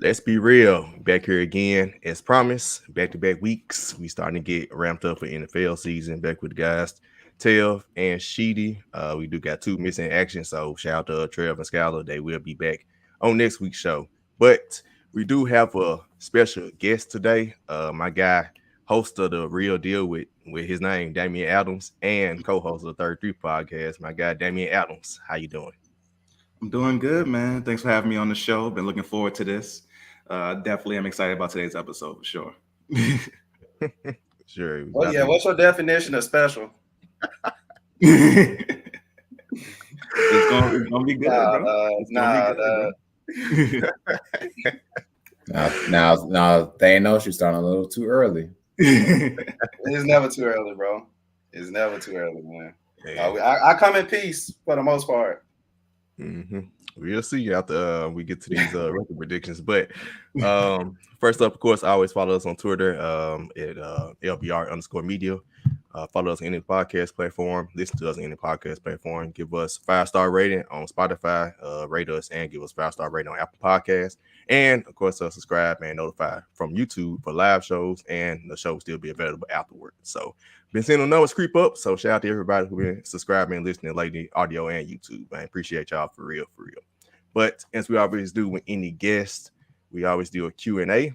Let's be real. Back here again, as promised. Back-to-back weeks. We starting to get ramped up for NFL season. Back with the guys, Tev and Sheedy. We do got two missing action, so shout out to Trev and Skylar. They will be back on next week's show. But we do have a special guest today. My guy, host of the Real Deal with his name, Damian Adams, and co-host of the Third Three podcast. My guy, Damian Adams. How you doing? I'm doing good, man. Thanks for having me on the show. Been looking forward to this. Definitely, I'm excited about today's episode for sure. Sure. Well, yeah. What's your definition of special? It's gonna be good, bro. Now, they know she's starting a little too early. It's never too early, bro. It's never too early, man. Yeah. I come in peace for the most part. Mm-hmm. We'll see after we get to these record predictions. But first up, of course, always follow us on Twitter at LBR_media. Follow us on any podcast platform. Listen to us on any podcast platform. Give us 5-star rating on Spotify. Rate us and give us 5-star rating on Apple Podcasts. And of course, subscribe and notify from YouTube for live shows, and the show will still be available afterwards. So, been seeing the numbers creep up. So, shout out to everybody who been subscribing and listening lately, audio and YouTube. I appreciate y'all for real. But as we always do with any guest, we always do a Q&A.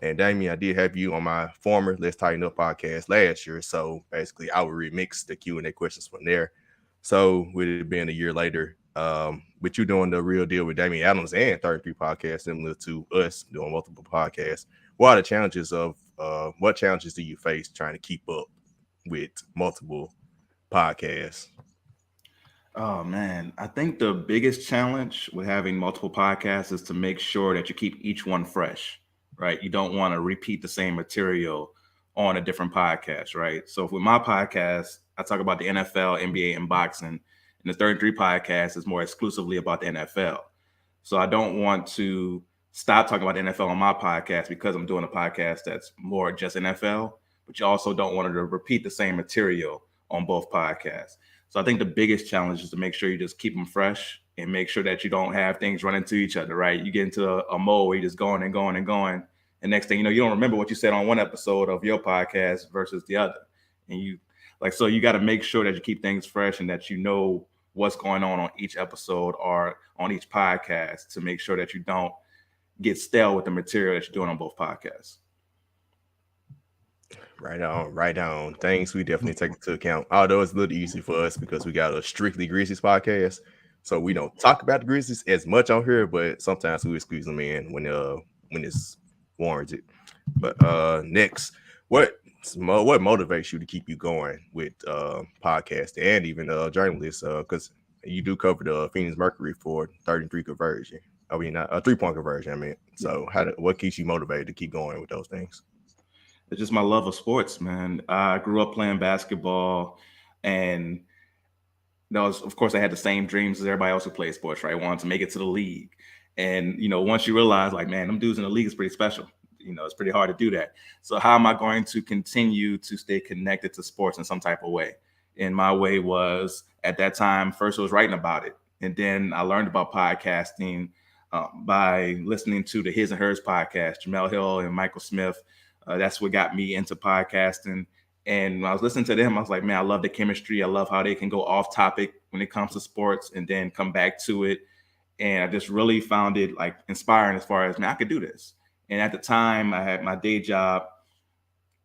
And Damien, I did have you on my former Let's Tighten Up podcast last year. So basically, I would remix the Q&A questions from there. So with it being a year later, with you doing the Real Deal with Damian Adams and 33 podcasts, similar to us doing multiple podcasts, what are the challenges what challenges do you face trying to keep up with multiple podcasts? Oh man, I think the biggest challenge with having multiple podcasts is to make sure that you keep each one fresh, right? You don't want to repeat the same material on a different podcast, right? So with my podcast, I talk about the NFL, NBA, and boxing. And the 33 podcast is more exclusively about the NFL. So I don't want to stop talking about the NFL on my podcast because I'm doing a podcast that's more just NFL, but you also don't want to repeat the same material on both podcasts. So I think the biggest challenge is to make sure you just keep them fresh and make sure that you don't have things run into each other, right? You get into a mode where you're just going and going and going. And next thing you know, you don't remember what you said on one episode of your podcast versus the other. And so you got to make sure that you keep things fresh and that you know what's going on each episode or on each podcast to make sure that you don't get stale with the material that you're doing on both podcasts. Right on. Things we definitely take into account. Although it's a little easy for us because we got a strictly Grizzlies podcast, so we don't talk about the Grizzlies as much on here. But sometimes we squeeze them in when it's warranted. But next, what motivates you to keep you going with podcasting and even journalists? Because you do cover the Phoenix Mercury for 33 conversion. I mean, a 3-point conversion. I mean, so what keeps you motivated to keep going with those things? It's just my love of sports, man. I grew up playing basketball, and of course, I had the same dreams as everybody else who plays sports, right? I wanted to make it to the league. And, once you realize, like, man, them dudes in the league is pretty special. It's pretty hard to do that. So how am I going to continue to stay connected to sports in some type of way? And my way was, at that time, first I was writing about it. And then I learned about podcasting by listening to the His and Hers podcast, Jamel Hill and Michael Smith. That's what got me into podcasting. And when I was listening to them, I was like, man, I love the chemistry. I love how they can go off topic when it comes to sports and then come back to it. And I just really found it like inspiring as far as, man, I could do this. And at the time I had my day job.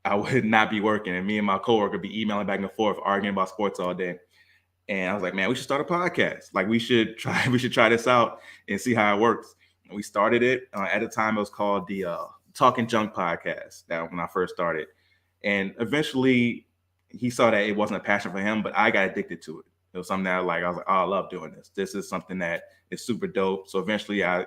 I would not be working. And me and my coworker would be emailing back and forth, arguing about sports all day. And I was like, man, we should start a podcast. Like we should try this out and see how it works. And we started it. At the time, it was called the Talking Junk podcast. That when I first started. And eventually he saw that it wasn't a passion for him, but I got addicted to it. It was something that I was like, oh, I love doing this. This is something that is super dope. So eventually I,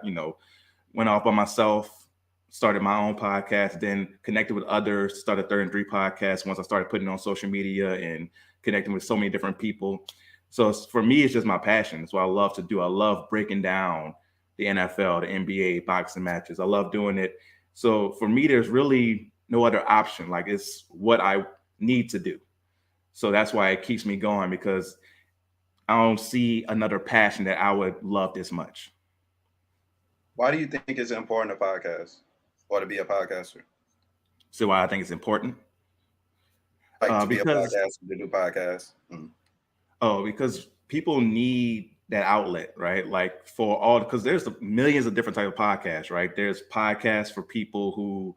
went off by myself, started my own podcast, then connected with others, started 33 podcasts once I started putting it on social media and connecting with so many different people. So for me, it's just my passion. It's what I love to do. I love breaking down the NFL, the NBA, boxing matches. I love doing it. So for me, there's really no other option. Like it's what I need to do. So that's why it keeps me going, because I don't see another passion that I would love this much. Why do you think it's important to podcast or to be a podcaster? So why I think it's important? Like to be a Because podcaster, to do podcasts. because people need that outlet, right? Like for all, because there's millions of different type of podcasts, right? There's podcasts for people who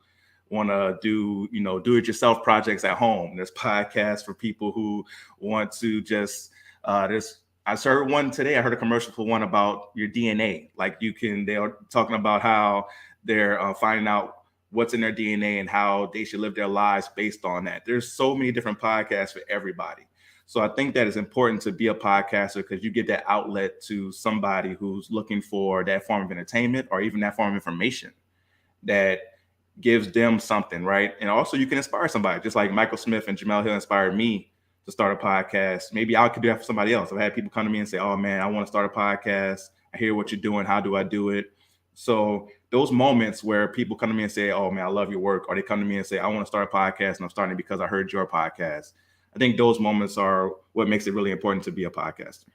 want to do, do it yourself projects at home. There's podcasts for people who want to just I heard one today. I heard a commercial for one about your DNA. Like they are talking about how they're finding out what's in their DNA and how they should live their lives based on that. There's so many different podcasts for everybody. So I think that it's important to be a podcaster because you get that outlet to somebody who's looking for that form of entertainment or even that form of information that gives them something, right? And also you can inspire somebody, just like Michael Smith and Jamel Hill inspired me to start a podcast. Maybe I could do that for somebody else. I've had people come to me and say, oh man, I want to start a podcast. I hear what you're doing. How do I do it? So those moments where people come to me and say, oh man, I love your work. Or they come to me and say, I want to start a podcast and I'm starting it because I heard your podcast. I think those moments are what makes it really important to be a podcaster.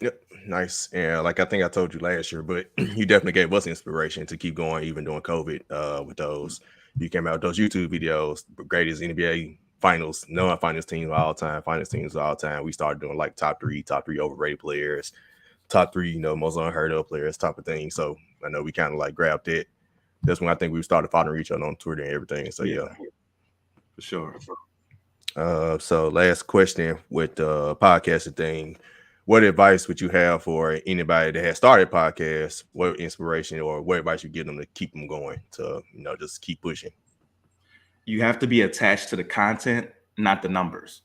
Yep, nice. And like I think I told you last year, but you definitely gave us inspiration to keep going even during COVID. With those, you came out with those YouTube videos, greatest NBA finals, non-finals teams of all time, finals teams of all time. We started doing like top three overrated players, top three, most unheard of players, type of thing. So I know we kind of like grabbed it. That's when I think we started following each other on Twitter and everything. So yeah. For sure. So last question with the podcasting thing. What advice would you have for anybody that has started podcasts? What inspiration or what advice you give them to keep them going, to just keep pushing? You have to be attached to the content, not the numbers,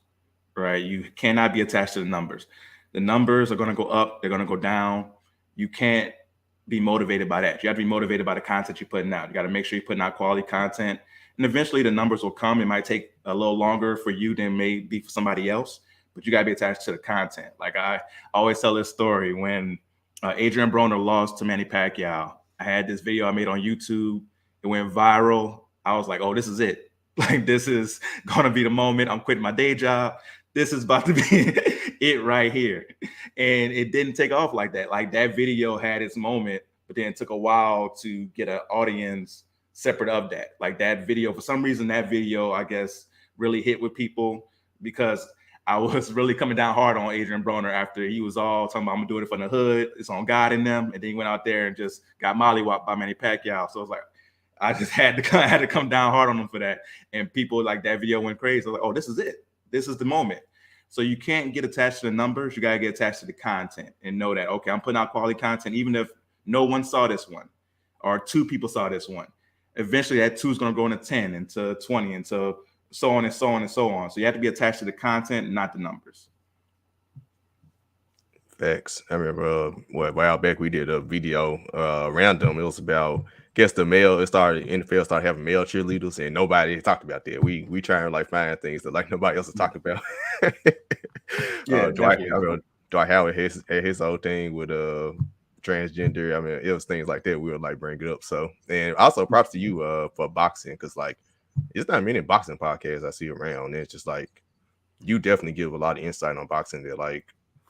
right? You cannot be attached to the numbers. The numbers are going to go up. They're going to go down. You can't be motivated by that. You have to be motivated by the content you're putting out. You got to make sure you're putting out quality content. And eventually the numbers will come. It might take a little longer for you than maybe for somebody else, but you got to be attached to the content. Like I always tell this story when Adrian Broner lost to Manny Pacquiao. I had this video I made on YouTube. It went viral. I was like, oh, this is it. Like, this is going to be the moment. I'm quitting my day job. This is about to be it right here. And it didn't take off like that. Like that video had its moment, but then it took a while to get an audience separate of that. Like that video, for some reason, that video, I guess, really hit with people because I was really coming down hard on Adrian Broner after he was all talking about, I'm doing it for the hood. It's on God in them. And then he went out there and just got mollywopped by Manny Pacquiao. So it was like, I just had to come down hard on him for that. And people like that video went crazy. I was like, oh, this is it. This is the moment. So you can't get attached to the numbers. You got to get attached to the content and know that, okay, I'm putting out quality content, even if no one saw this one or 2 people saw this one. Eventually that 2 is going to go into 10, into 20, into so on and so on and so on. So you have to be attached to the content, not the numbers. Facts. I remember a while back we did a video random. It was about, NFL started having male cheerleaders and nobody talked about that. We try and like find things that like nobody else is talking about. Dwight Howard had his whole thing with transgender. I mean, it was things like that we would like bring it up. So, and also props to you for boxing, because like it's not many boxing podcasts I see around. And it's just like you definitely give a lot of insight on boxing that like,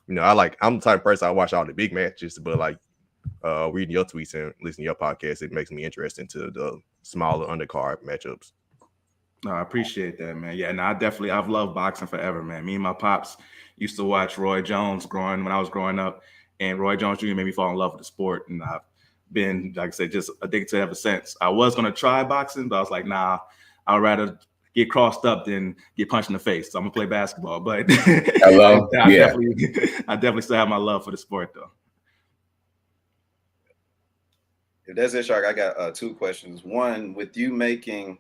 I'm the type of person I watch all the big matches, but like reading your tweets and listening to your podcast, it makes me interested into the smaller undercard matchups. No, I appreciate that, man. Yeah, and I've loved boxing forever, man. Me and my pops used to watch Roy Jones when I was growing up, and Roy Jones Jr. made me fall in love with the sport, and I've been, like I said, just addicted to it ever since. I was gonna try boxing, but I was like, nah, I'd rather get crossed up than get punched in the face. So I'm gonna play basketball, but Hello? I definitely still have my love for the sport, though. If that's it, Shark, I got 2 questions. One, with you making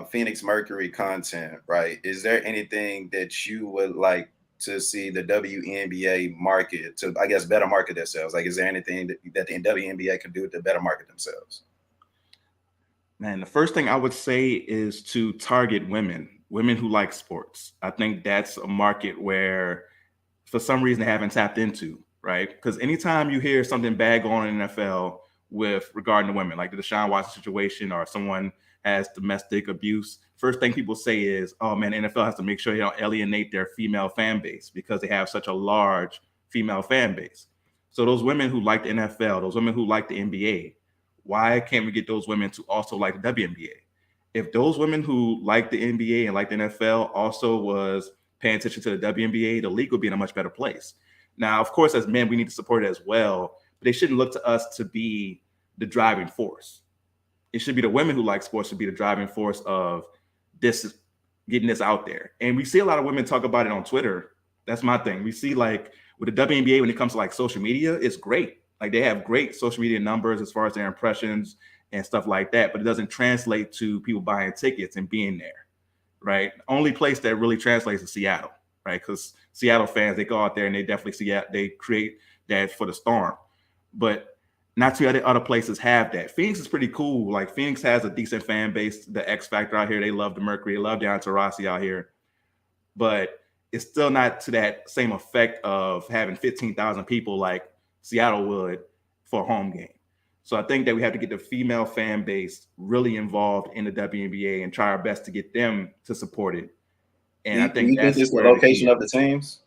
Phoenix Mercury content, right? Is there anything that you would like to see the WNBA market to, I guess, better market themselves? Like, is there anything that the WNBA could do to better market themselves? Man, the first thing I would say is to target women who like sports. I think that's a market where, for some reason, they haven't tapped into, right? Because anytime you hear something bad going on in the NFL with regarding to women, like the Deshaun Watson situation, or someone has domestic abuse, first thing people say is, oh man, the NFL has to make sure they don't alienate their female fan base because they have such a large female fan base. So those women who like the NFL, those women who like the NBA, why can't we get those women to also like the WNBA? If those women who like the NBA and like the NFL also was paying attention to the WNBA, the league would be in a much better place. Now, of course, as men, we need to support it as well, but they shouldn't look to us to be the driving force. It should be the women who like sports should be the driving force of this, getting this out there. And we see a lot of women talk about it on Twitter. That's my thing. We see like with the WNBA, when it comes to like social media, it's great. Like they have great social media numbers as far as their impressions and stuff like that, but it doesn't translate to people buying tickets and being there, right? The only place that really translates is Seattle, right? Because Seattle fans, they go out there and they definitely see that, they create that for the Storm. But not too many other places have that. Phoenix is pretty cool. Like Phoenix has a decent fan base. The X Factor out here, they love the Mercury, they love Deontay Rossi out here. But it's still not to that same effect of having 15,000 people like Seattle would for a home game. So I think that we have to get the female fan base really involved in the WNBA and try our best to get them to support it. And I think that's it's the location of the teams.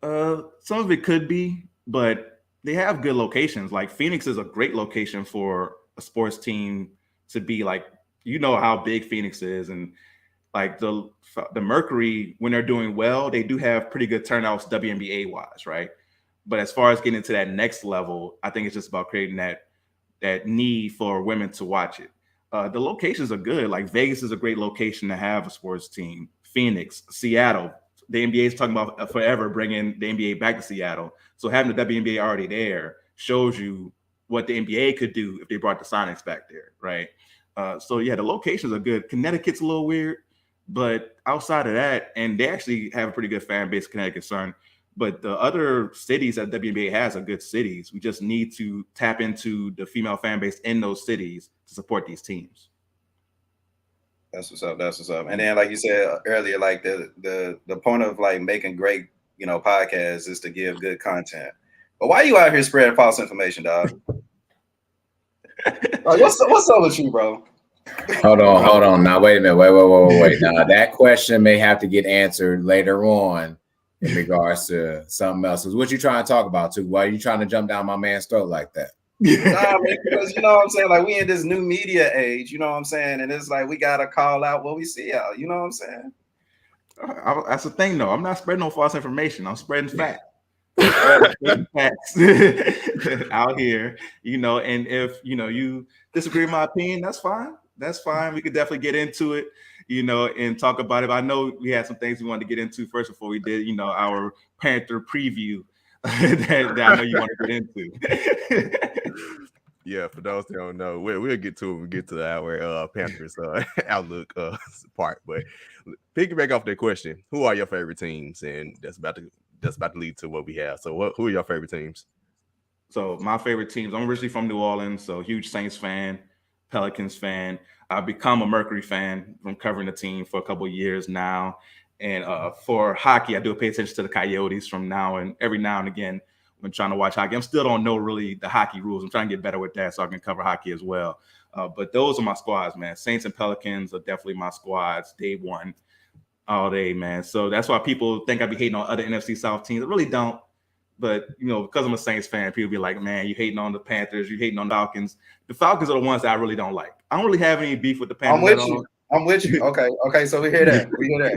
Some of it could be, but they have good locations. Like Phoenix is a great location for a sports team to be. Like, you know how big Phoenix is, and like the Mercury, when they're doing well, they do have pretty good turnouts WNBA wise, right? But as far as getting to that next level, I think it's just about creating that need for women to watch it. The locations are good. Like Vegas is a great location to have a sports team. Phoenix, Seattle. The NBA is talking about forever bringing the NBA back to Seattle. So having the WNBA already there shows you what the NBA could do if they brought the Sonics back there, right? So yeah, the locations are good. Connecticut's a little weird, but outside of that, and they actually have a pretty good fan base, Connecticut Sun. But the other cities that WNBA has are good cities. We just need to tap into the female fan base in those cities to support these teams. That's what's up. That's what's up. And then, like you said earlier, like the point of like making great, podcasts is to give good content. But why are you out here spreading false information, dog? Like, what's up with you, bro? Hold on. Now, wait a minute. Wait. Now, that question may have to get answered later on in regards to something else. What you trying to talk about, too? Why are you trying to jump down my man's throat like that? Nah, man, because you know what I'm saying? Like, we in this new media age, you know what I'm saying? And it's like we got to call out what we see out, you know what I'm saying? That's the thing, though. I'm not spreading no false information. I'm spreading facts. Facts out here, and if you disagree with my opinion, that's fine. We could definitely get into it, and talk about it. But I know we had some things we wanted to get into first before we did, our Panther preview that I know you want to get into. Yeah, for those that don't know, we'll get to it when we get to our Panthers outlook part. But piggyback off that question, who are your favorite teams? And that's about to lead to what we have. So who are your favorite teams? So my favorite teams, I'm originally from New Orleans, so huge Saints fan, Pelicans fan. I've become a Mercury fan from covering the team for a couple of years now. And for hockey, I do pay attention to the Coyotes every now and again when trying to watch hockey. I still don't know really the hockey rules. I'm trying to get better with that so I can cover hockey as well. But those are my squads, man. Saints and Pelicans are definitely my squads. Day one, all day, man. So that's why people think I'd be hating on other NFC South teams. I really don't. But, because I'm a Saints fan, people be like, man, you hating on the Panthers, you hating on the Falcons. The Falcons are the ones that I really don't like. I don't really have any beef with the Panthers. I'm with you. Okay. So we hear that.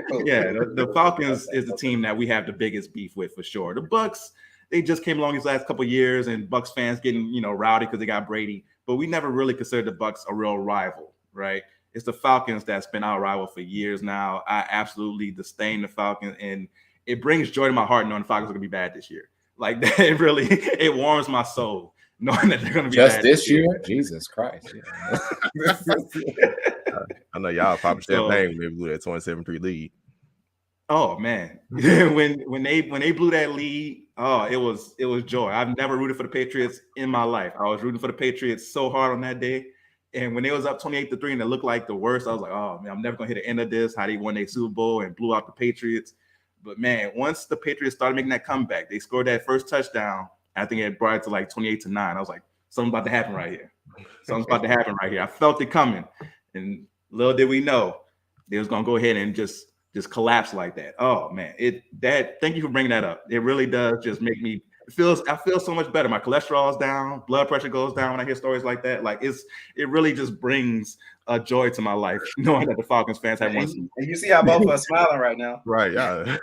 Cool. Yeah, the Falcons is the team that we have the biggest beef with for sure. The Bucks, they just came along these last couple of years, and Bucks fans getting rowdy because they got Brady. But we never really considered the Bucks a real rival, right? It's the Falcons that's been our rival for years now. I absolutely disdain the Falcons, and it brings joy to my heart knowing the Falcons are going to be bad this year. Like that, it warms my soul knowing that they're going to be just bad this year. Jesus Christ! Yeah. I know y'all probably champagne when they blew that 27-3 lead. Oh man, when they blew that lead, it was joy. I've never rooted for the Patriots in my life. I was rooting for the Patriots so hard on that day, and when they was up 28-3 and it looked like the worst, I was like, oh man, I'm never gonna hit the end of this. How they won their Super Bowl and blew out the Patriots. But man, once the Patriots started making that comeback, they scored that first touchdown. I think it brought it to like 28-9. I was like, something's about to happen right here. Something's about to happen right here. I felt it coming, and little did we know they was gonna go ahead and just collapse like that. Oh man, thank you for bringing that up. It really does just make me I feel so much better. My cholesterol is down, blood pressure goes down when I hear stories like that. Like it really just brings a joy to my life, knowing that the Falcons fans have won. And you see how both of us smiling right now. Right, yeah.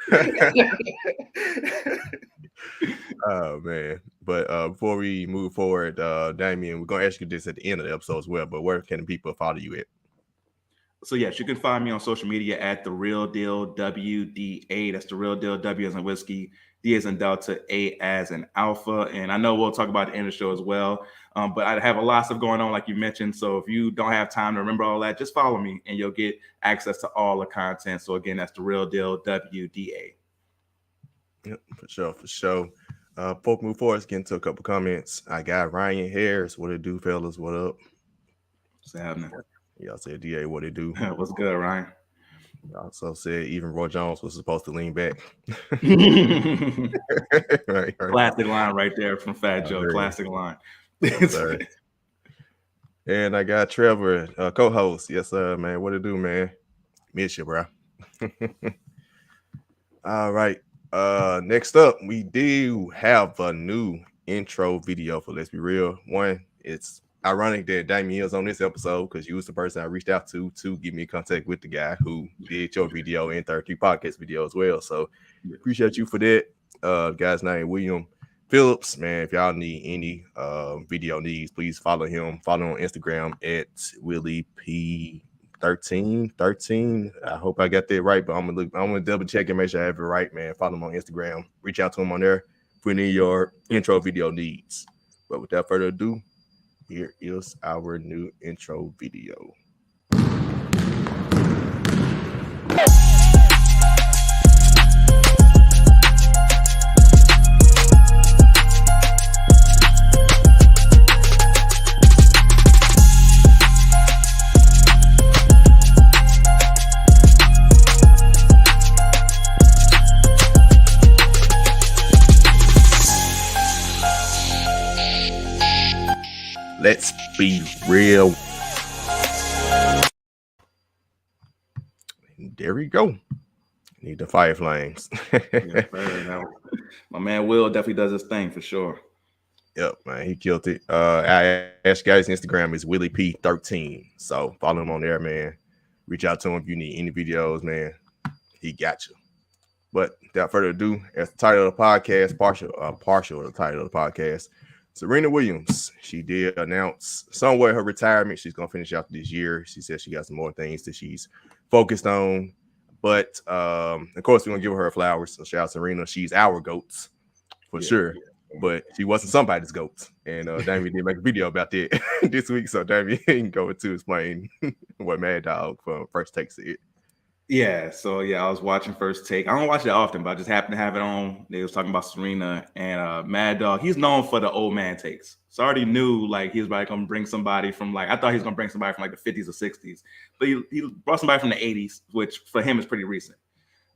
Oh man. But before we move forward, Damian, we're gonna ask you this at the end of the episode as well. But where can people follow you at? So yes, you can find me on social media at The Real Deal WDA. That's The Real Deal, W as in whiskey, D as in Delta, A as in Alpha. And I know we'll talk about the end of the show as well. But I have a lot of stuff going on, like you mentioned. So if you don't have time to remember all that, just follow me and you'll get access to all the content. So again, that's The Real Deal WDA. Yep, for sure. Folk move forward. Let's get into a couple comments. I got Ryan Harris. What it do, fellas? What up? What's happening? Y'all said DA, what it do? What's good, Ryan? Also said even Roy Jones was supposed to lean back. right. Classic line right there from Fat Joe. Classic line. And I got Trevor, co-host. Yes, sir, man. What it do, man? Miss you, bro. All right. Next up, we do have a new intro video for Let's Be Real. One, it's ironic that Damian is on this episode because you was the person I reached out to get me in contact with the guy who did your video and 33 podcast video as well. So appreciate you for that. Guy's name William Phillips. Man, if y'all need any video needs, please follow him. Follow on Instagram at WillyP13. I hope I got that right, but I'm gonna double check and make sure I have it right, man. Follow him on Instagram. Reach out to him on there for any of your intro video needs. But without further ado, here is our new intro video. Let's be real. There we go. Need the fire flames. My man Will definitely does his thing for sure. Yep, man, he killed it. I asked you guys, Instagram is WillyP13. So follow him on there, man. Reach out to him if you need any videos, man. He got you. But without further ado, as the title of the podcast, partial of the title of the podcast, Serena Williams, she did announce somewhere her retirement. She's going to finish out this year. She said she got some more things that she's focused on. But, of course, we're going to give her flowers. So shout out Serena. She's our GOAT for sure. But she wasn't somebody's GOAT. And Damian did make a video about that this week. So Damian can go into explain what Mad Dog from First Take said. Yeah, so I was watching First Take. I don't watch it often, but I just happened to have it on. They was talking about Serena and Mad Dog. He's known for the old man takes. So I already knew like he was probably gonna bring somebody from I thought he was gonna bring somebody from like the 50s or 60s, but he brought somebody from the 80s, which for him is pretty recent.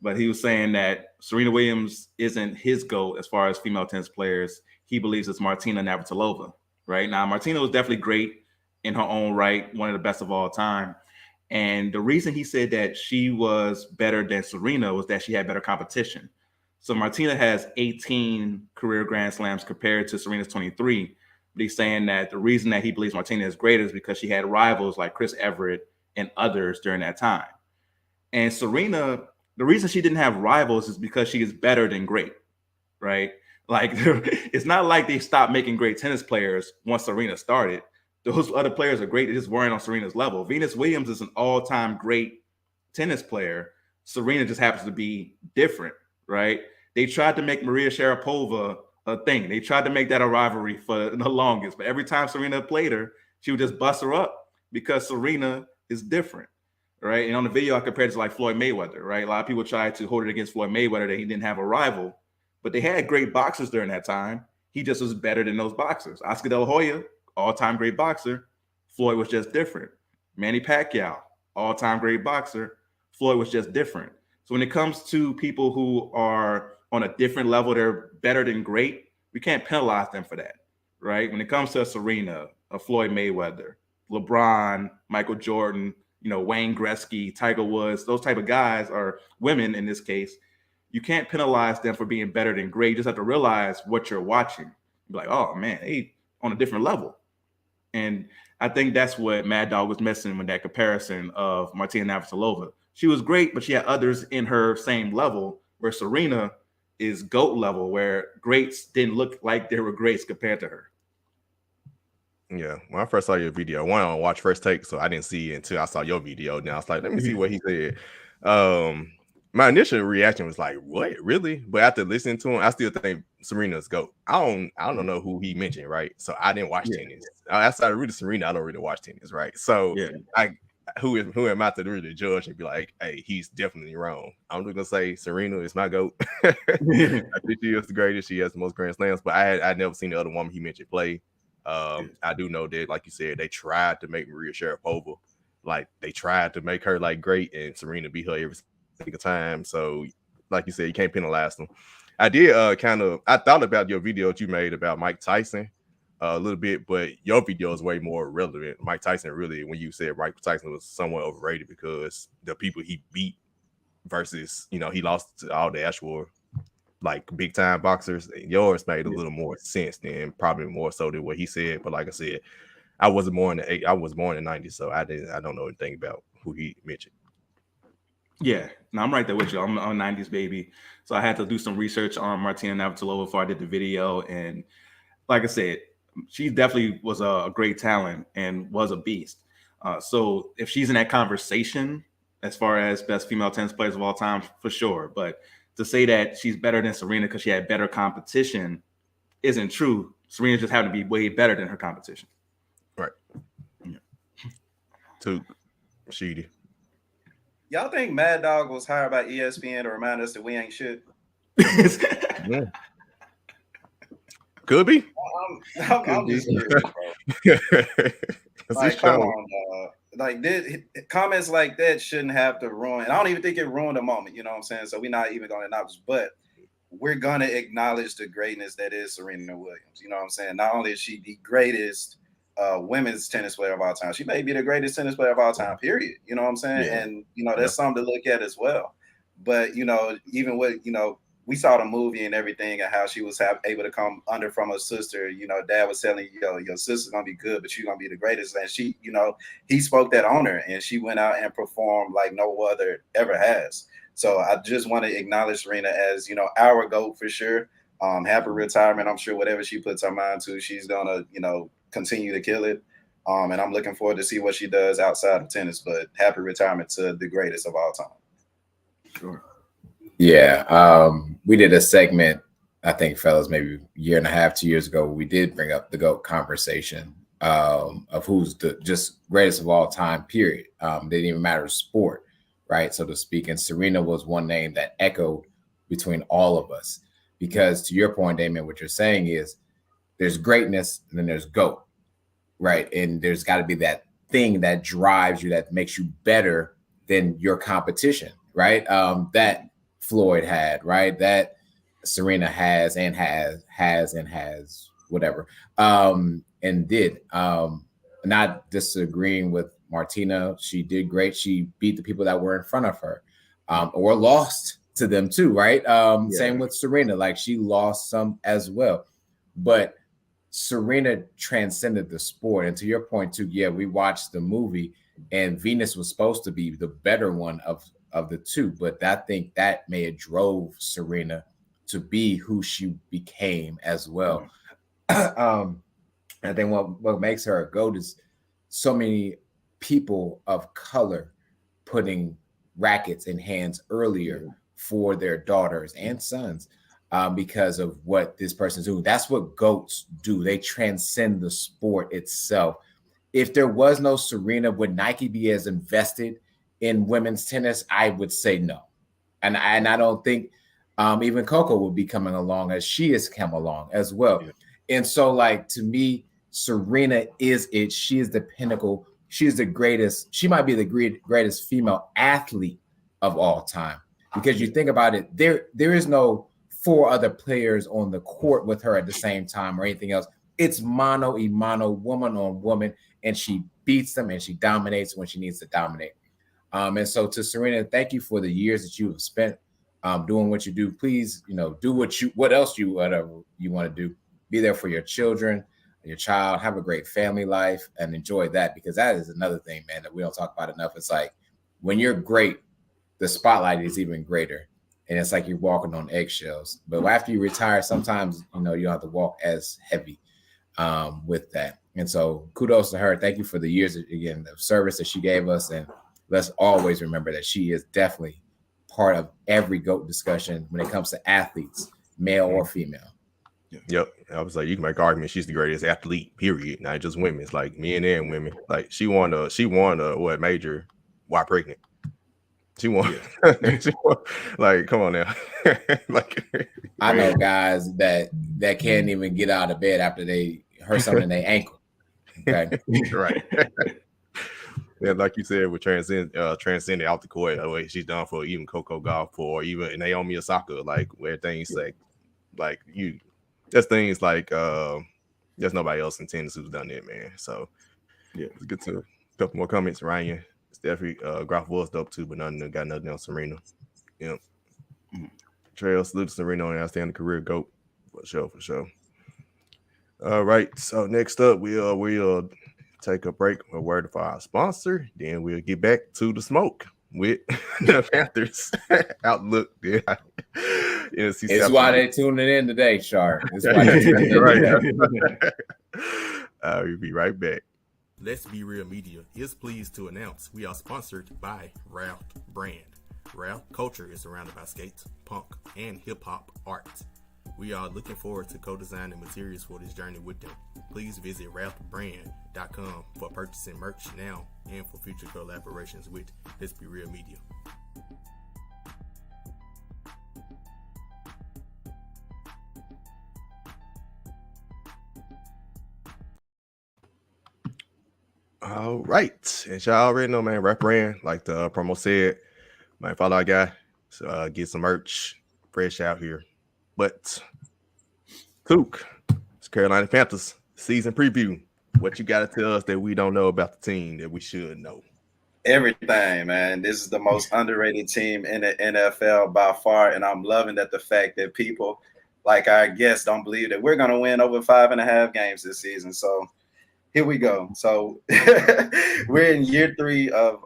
But he was saying that Serena Williams isn't his GOAT as far as female tennis players. He believes it's Martina Navratilova. Right now, Martina was definitely great in her own right, one of the best of all time. And the reason he said that she was better than Serena was that she had better competition. So Martina has 18 career Grand Slams compared to Serena's 23. But he's saying that the reason that he believes Martina is greater is because she had rivals like Chris Everett and others during that time. And Serena, the reason she didn't have rivals is because she is better than great, right? Like it's not like they stopped making great tennis players once Serena started. Those other players are great. They just weren't on Serena's level. Venus Williams is an all-time great tennis player. Serena just happens to be different, right? They tried to make Maria Sharapova a thing. They tried to make that a rivalry for the longest. But every time Serena played her, she would just bust her up because Serena is different, right? And on the video, I compared it to like Floyd Mayweather, right? A lot of people tried to hold it against Floyd Mayweather that he didn't have a rival. But they had great boxers during that time. He just was better than those boxers. Oscar De La Hoya, all-time great boxer. Floyd was just different. Manny Pacquiao, all-time great boxer. Floyd was just different. So when it comes to people who are on a different level, they're better than great, we can't penalize them for that, right? When it comes to a Serena, a Floyd Mayweather, LeBron, Michael Jordan, Wayne Gretzky, Tiger Woods, those type of guys, or women in this case, you can't penalize them for being better than great. You just have to realize what you're watching. Be like, oh man, they on a different level. And I think that's what Mad Dog was missing with that comparison of Martina Navratilova. She was great, but she had others in her same level, where Serena is GOAT level, where greats didn't look like they were greats compared to her. Yeah, when I first saw your video, I wanted to watch First Take, so I didn't see it until I saw your video. Now I was like, let me see what he said. My initial reaction was like, what, really? But after listening to him, I still think Serena's GOAT. I don't know who he mentioned, right? So I didn't watch tennis. Outside of really Serena, I don't really watch tennis, right? So who am I to really judge and be like, hey, he's definitely wrong? I'm just gonna say Serena is my GOAT. I think she is the greatest. She has the most Grand Slams, but I'd never seen the other woman he mentioned play. I do know that, like you said, they tried to make Maria Sharapova, like they tried to make her like great, and Serena beat her every single time. So, like you said, you can't penalize them. I did I thought about your video that you made about Mike Tyson a little bit, but your video is way more relevant. Mike Tyson, really, when you said Mike Tyson was somewhat overrated because the people he beat versus, he lost to all the actual like big time boxers. Yours made a little more sense than probably more so than what he said. But like I said, I was born in the 90s, so I don't know anything about who he mentioned. Yeah, no, I'm right there with you. I'm a 90s baby. So I had to do some research on Martina Navratilova before I did the video. And like I said, she definitely was a great talent and was a beast. So if she's in that conversation as far as best female tennis players of all time, for sure. But to say that she's better than Serena because she had better competition isn't true. Serena just happened to be way better than her competition. Right. Yeah. To Sheedy. Y'all think Mad Dog was hired by ESPN to remind us that we ain't shit? Yeah. Could be. I'm just curious, bro. Like, come on, like comments like that shouldn't have to ruin. And I don't even think it ruined the moment. You know what I'm saying? So we're not even going to acknowledge, but we're going to acknowledge the greatness that is Serena Williams. You know what I'm saying? Not only is she the greatest women's tennis player of all time, she may be the greatest tennis player of all time, period. You know what I'm saying? Yeah. And, that's something to look at as well. But, even with, we saw the movie and everything and how she was able to come under from her sister. Dad was telling your sister's going to be good, but you're going to be the greatest. And she, he spoke that on her and she went out and performed like no other ever has. So I just want to acknowledge Serena as, our GOAT for sure. Happy retirement. I'm sure whatever she puts her mind to, she's going to, continue to kill it. And I'm looking forward to see what she does outside of tennis, but happy retirement to the greatest of all time. Sure. Yeah. We did a segment, I think, fellas, maybe a year and a half, 2 years ago, we did bring up the GOAT conversation of who's the just greatest of all time, period. They didn't even matter sport, right? So to speak. And Serena was one name that echoed between all of us, because to your point, Damian, what you're saying is there's greatness and then there's GOAT, right? And there's got to be that thing that drives you, that makes you better than your competition, right? That Floyd had, right? That Serena has whatever, and did. Not disagreeing with Martina. She did great. She beat the people that were in front of her, or lost to them too, right? Same with Serena. Like, she lost some as well. But Serena transcended the sport. And to your point too, yeah, we watched the movie and Venus was supposed to be the better one of the two, but I think that may have drove Serena to be who she became as well. I think what makes her a GOAT is so many people of color putting rackets in hands earlier for their daughters and sons. Because of what this person's doing. That's what GOATs do. They transcend the sport itself. If there was no Serena, would Nike be as invested in women's tennis? I would say no. And I don't think even Coco would be coming along as she has come along as well. Yeah. And so, like, to me, Serena is it. She is the pinnacle. She is the greatest. She might be the greatest female athlete of all time. Because you think about it, there is no 4 other players on the court with her at the same time or anything else. It's mano a mano, woman on woman, and she beats them and she dominates when she needs to dominate. And so to Serena, thank you for the years that you have spent doing what you do. Please, do what else you whatever you want to do. Be there for your children, your child. Have a great family life and enjoy that, because that is another thing, man, that we don't talk about enough. It's like when you're great, the spotlight is even greater, and it's like you're walking on eggshells. But after you retire, sometimes you don't have to walk as heavy with that. And so kudos to her. Thank you for the years again of service that she gave us, and let's always remember that she is definitely part of every GOAT discussion when it comes to athletes, male or female. Yep. I was like, you can make argument she's the greatest athlete, period. Not just women. It's like men and women. Like she won a major while pregnant. She won. She won. Like, come on now. Like, I know guys that can't even get out of bed after they hurt something in their ankle. Okay. Right. Yeah, like you said, with transcending out the court, the way she's done for even Coco Gauff or even Naomi Osaka, like where things like you, there's things like there's nobody else in tennis who's done that, man. So yeah, let's get to a couple more comments. Ryan, Steffi, Graf was dope too, but got nothing else. Serena, yeah. Trail, salute to Serena on outstanding career, GOAT for sure. All right, so next up we'll take a break, a word for our sponsor, then we'll get back to the smoke with the Panthers outlook. Yeah. NFC it's South why they tuning in today, Shark. It's why they tuning in right. We'll be right back. Let's Be Real Media is pleased to announce we are sponsored by Ralph Brand. Ralph culture is surrounded by skates, punk, and hip-hop art. We are looking forward to co-designing materials for this journey with them. Please visit ralphbrand.com for purchasing merch now and for future collaborations with Let's Be Real Media. All right. And y'all already know, man, Ralph Brand, like the promo said, man, follow our guy. So get some merch fresh out here. But Luke, it's Carolina Panthers season preview. What you got to tell us that we don't know about the team that we should know? Everything, man. This is the most underrated team in the NFL by far, and I'm loving that the fact that people like our guests don't believe that we're going to win over 5.5 games this season. So here we go. So we're in year 3 of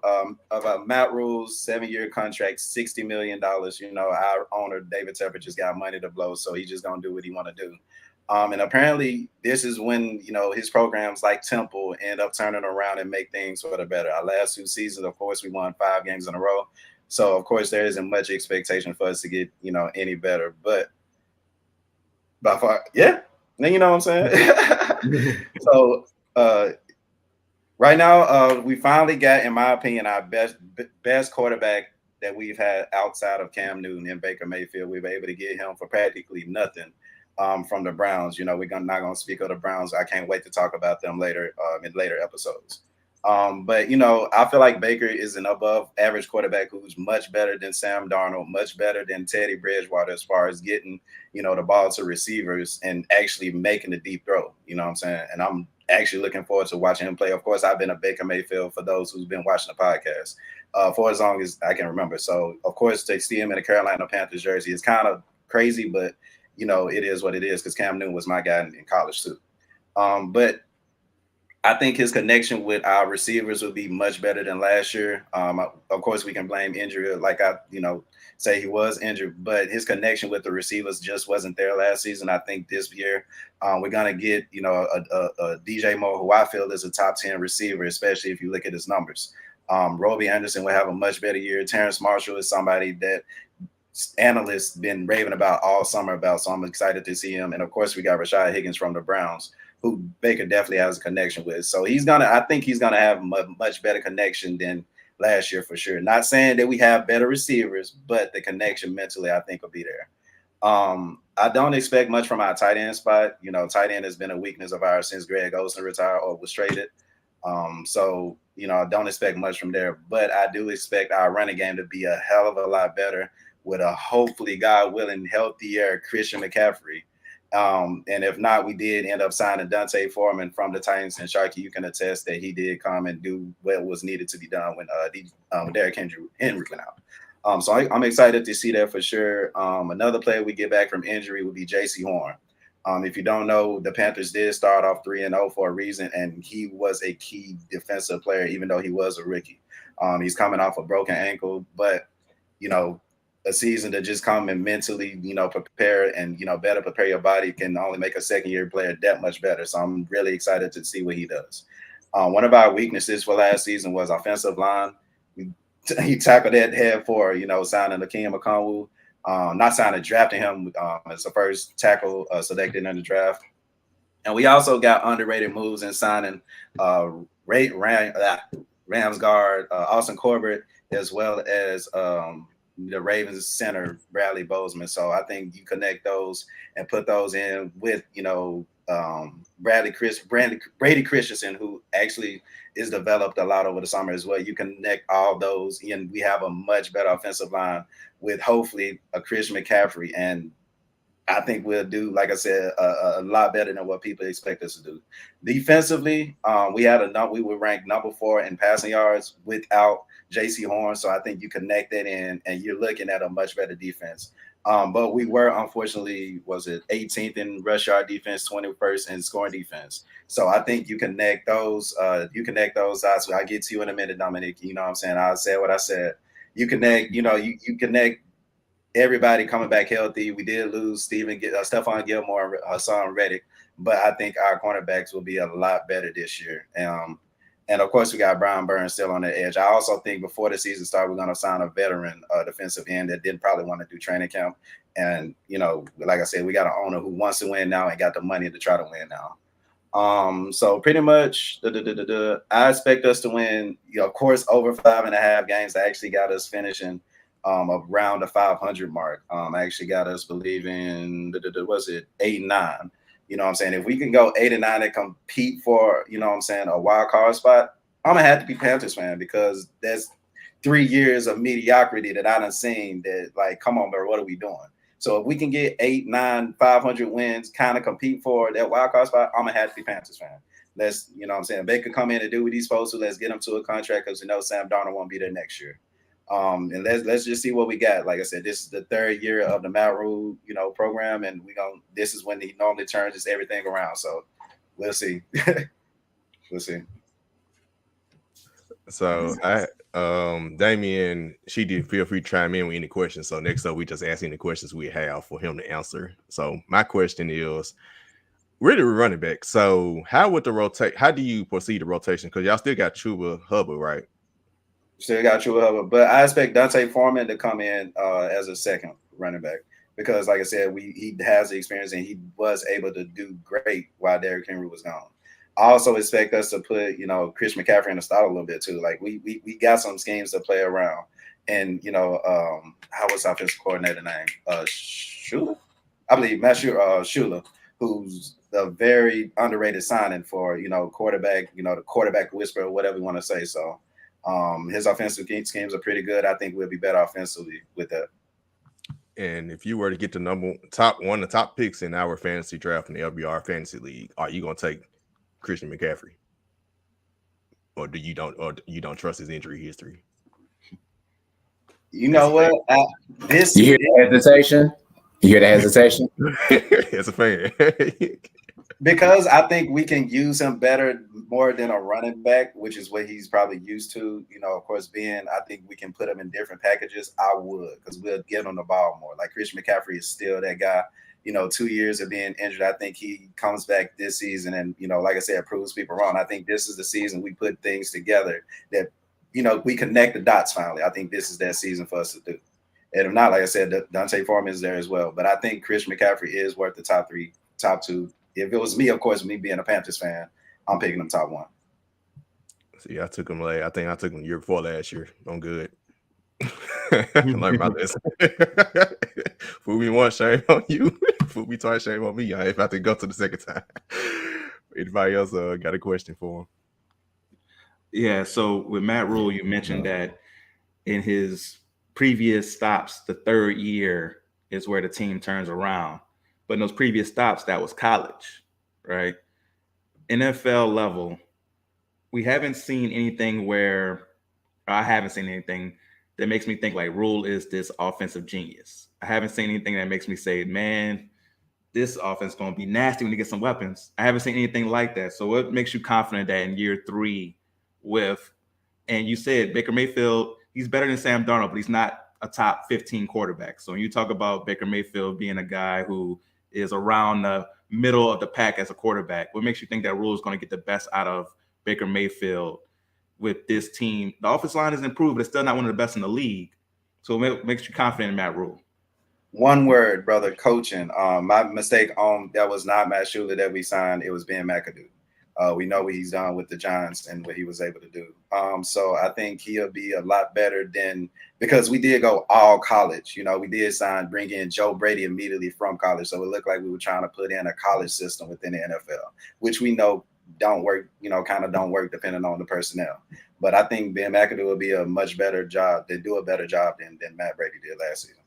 Matt Rule's 7-year contract, $60 million. Our owner, David Tepper, just got money to blow, so he's just going to do what he want to do. And apparently this is when, his programs like Temple end up turning around and make things for the better. Our last 2 seasons, of course, we won 5 games in a row. So, of course, there isn't much expectation for us to get, any better. But by far, yeah. You know what I'm saying? So, right now, we finally got, in my opinion, our best quarterback that we've had outside of Cam Newton and Baker Mayfield. We were able to get him for practically nothing from the Browns. We're not going to speak of the Browns. I can't wait to talk about them later in later episodes. But, I feel like Baker is an above average quarterback who's much better than Sam Darnold, much better than Teddy Bridgewater as far as getting, the ball to receivers and actually making the deep throw. You know what I'm saying? And I'm actually looking forward to watching him play. Of course, I've been a Baker Mayfield for those who's been watching the podcast for as long as I can remember. So, of course, to see him in a Carolina Panthers jersey is kind of crazy, but, it is what it is because Cam Newton was my guy in college too. But I think his connection with our receivers will be much better than last year. Of course, we can blame injury, like I, say he was injured, but his connection with the receivers just wasn't there last season. I think this year we're gonna get, a DJ Moore, who I feel is a top 10 receiver, especially if you look at his numbers. Robbie Anderson will have a much better year. Terrence Marshall is somebody that analysts been raving about all summer about, so I'm excited to see him. And of course, we got Rashad Higgins from the Browns, who Baker definitely has a connection with. So I think he's gonna have much better connection than last year for sure. Not saying that we have better receivers, but the connection mentally, I think, will be there. I don't expect much from our tight end spot. Tight end has been a weakness of ours since Greg Olsen retired or was traded. So, I don't expect much from there, but I do expect our running game to be a hell of a lot better with a hopefully, God willing, healthier Christian McCaffrey. And if not, we did end up signing Dante Foreman from the Titans, and Sharky, you can attest that he did come and do what was needed to be done when Derrick Henry went So I'm excited to see that for sure. Another player we get back from injury would be J.C. Horn. If you don't know, the Panthers did start off 3-0 for a reason, and he was a key defensive player, even though he was a rookie. He's coming off a broken ankle, but a season to just come and mentally, prepare and better prepare your body can only make a second-year player that much better. So I'm really excited to see what he does. One of our weaknesses for last season was offensive line. He tackled that head for signing Akeem Okonwu. Not signing, drafting him as the first tackle selected in the draft. And we also got underrated moves in signing Rams guard Austin Corbett, as well as the Ravens center Bradley Bozeman. So I think you connect those and put those in with Brady Christensen, who actually is developed a lot over the summer as well. You connect all those, and we have a much better offensive line with hopefully a Chris McCaffrey. And I think we'll do, like I said, a lot better than what people expect us to do. Defensively, we were ranked number 4 in passing yards without J.C. Horn. So I think you connect that in, and you're looking at a much better defense. But we were, unfortunately, 18th in rush yard defense, 21st in scoring defense. So I think you connect those. Dots. I'll get to you in a minute, Dominic. You know what I'm saying? I said what I said. You connect. You connect everybody coming back healthy. We did lose Stephon Gilmore, Hassan Reddick, but I think our cornerbacks will be a lot better this year. And of course, we got Brian Burns still on the edge. I also think before the season starts, we're going to sign a veteran defensive end that didn't probably want to do training camp. And, like I said, we got an owner who wants to win now and got the money to try to win now. So pretty much, I expect us to win, of course, over 5.5 games. That actually got us finishing around the 500 mark. Actually got us believing, 8-9. You know what I'm saying? If we can go 8-9 and compete for, a wild card spot, I'm going to have to be Panthers fan, because that's 3 years of mediocrity that I done seen that, like, come on, bro, what are we doing? So if we can get 8, 9, 500 wins, kind of compete for that wild card spot, I'm going to have to be Panthers fan. Let's, they could come in and do what he's supposed to. Let's get him to a contract, because Sam Darnold won't be there next year. And let's just see what we got. Like I said, this is the 3rd year of the Matt Rule, program, and this is when he normally turns just everything around. So we'll see. We'll see. So Damian, she did feel free to chime in with any questions. So next up, we just ask any questions we have for him to answer. So my question is, really running back. So how do you foresee the rotation? Because y'all still got Chuba Hubbard, right? Still got Chuba Hubbard, but I expect Dante Foreman to come in as a second running back, because, like I said, he has the experience and he was able to do great while Derrick Henry was gone. I also expect us to put, Chris McCaffrey in the start a little bit too. Like we got some schemes to play around, and how was our offensive coordinator name? Shula, I believe Matt Shula, who's a very underrated signing for quarterback, the quarterback whisperer, whatever you want to say. So. His offensive schemes are pretty good. I think we'll be better offensively with that. And if you were to get the top picks in our fantasy draft in the LBR fantasy league, are you going to take Christian McCaffrey, or you don't trust his injury history? You know what? You hear the hesitation? As a fan. Because I think we can use him better more than a running back, which is what he's probably used to. Of course, I think we can put him in different packages. I would, because we'll get him the ball more. Like Christian McCaffrey is still that guy. 2 years of being injured. I think he comes back this season and, like I said, proves people wrong. I think this is the season we put things together that, we connect the dots finally. I think this is that season for us to do. And if not, like I said, Dante Foreman is there as well. But I think Christian McCaffrey is worth the top 3, top 2. If it was me, of course, me being a Panthers fan, I'm picking him top 1. See, I took him late. I think I took him the year before last year. I'm good. Learn my lesson. Fool me once, shame on you. Fool me twice, shame on me. If I have to go to the second time. Anybody else got a question for him? Yeah, so with Matt Rule, you mentioned that in his previous stops, the 3rd year is where the team turns around. But in those previous stops, that was college, right? NFL level, we haven't seen anything I haven't seen anything that makes me think like Rule is this offensive genius. I haven't seen anything that makes me say, man, this offense is going to be nasty when you get some weapons. I haven't seen anything like that. So what makes you confident that in year 3 and you said Baker Mayfield, he's better than Sam Darnold, but he's not a top 15 quarterback. So when you talk about Baker Mayfield being a guy who is around the middle of the pack as a quarterback, what makes you think that Rule is going to get the best out of Baker Mayfield with this team? The offensive line is improved, but it's still not one of the best in the league. So what makes you confident in Matt Rule? One word, brother, coaching. My mistake that was not Matt Shula that we signed. It was Ben McAdoo. We know what he's done with the Giants and what he was able to do. So I think he'll be a lot better because we did go all college. We did bring in Joe Brady immediately from college. So it looked like we were trying to put in a college system within the NFL, which we know don't work, kind of don't work depending on the personnel. But I think Ben McAdoo will be a much better job. They do a better job than Matt Brady did last season.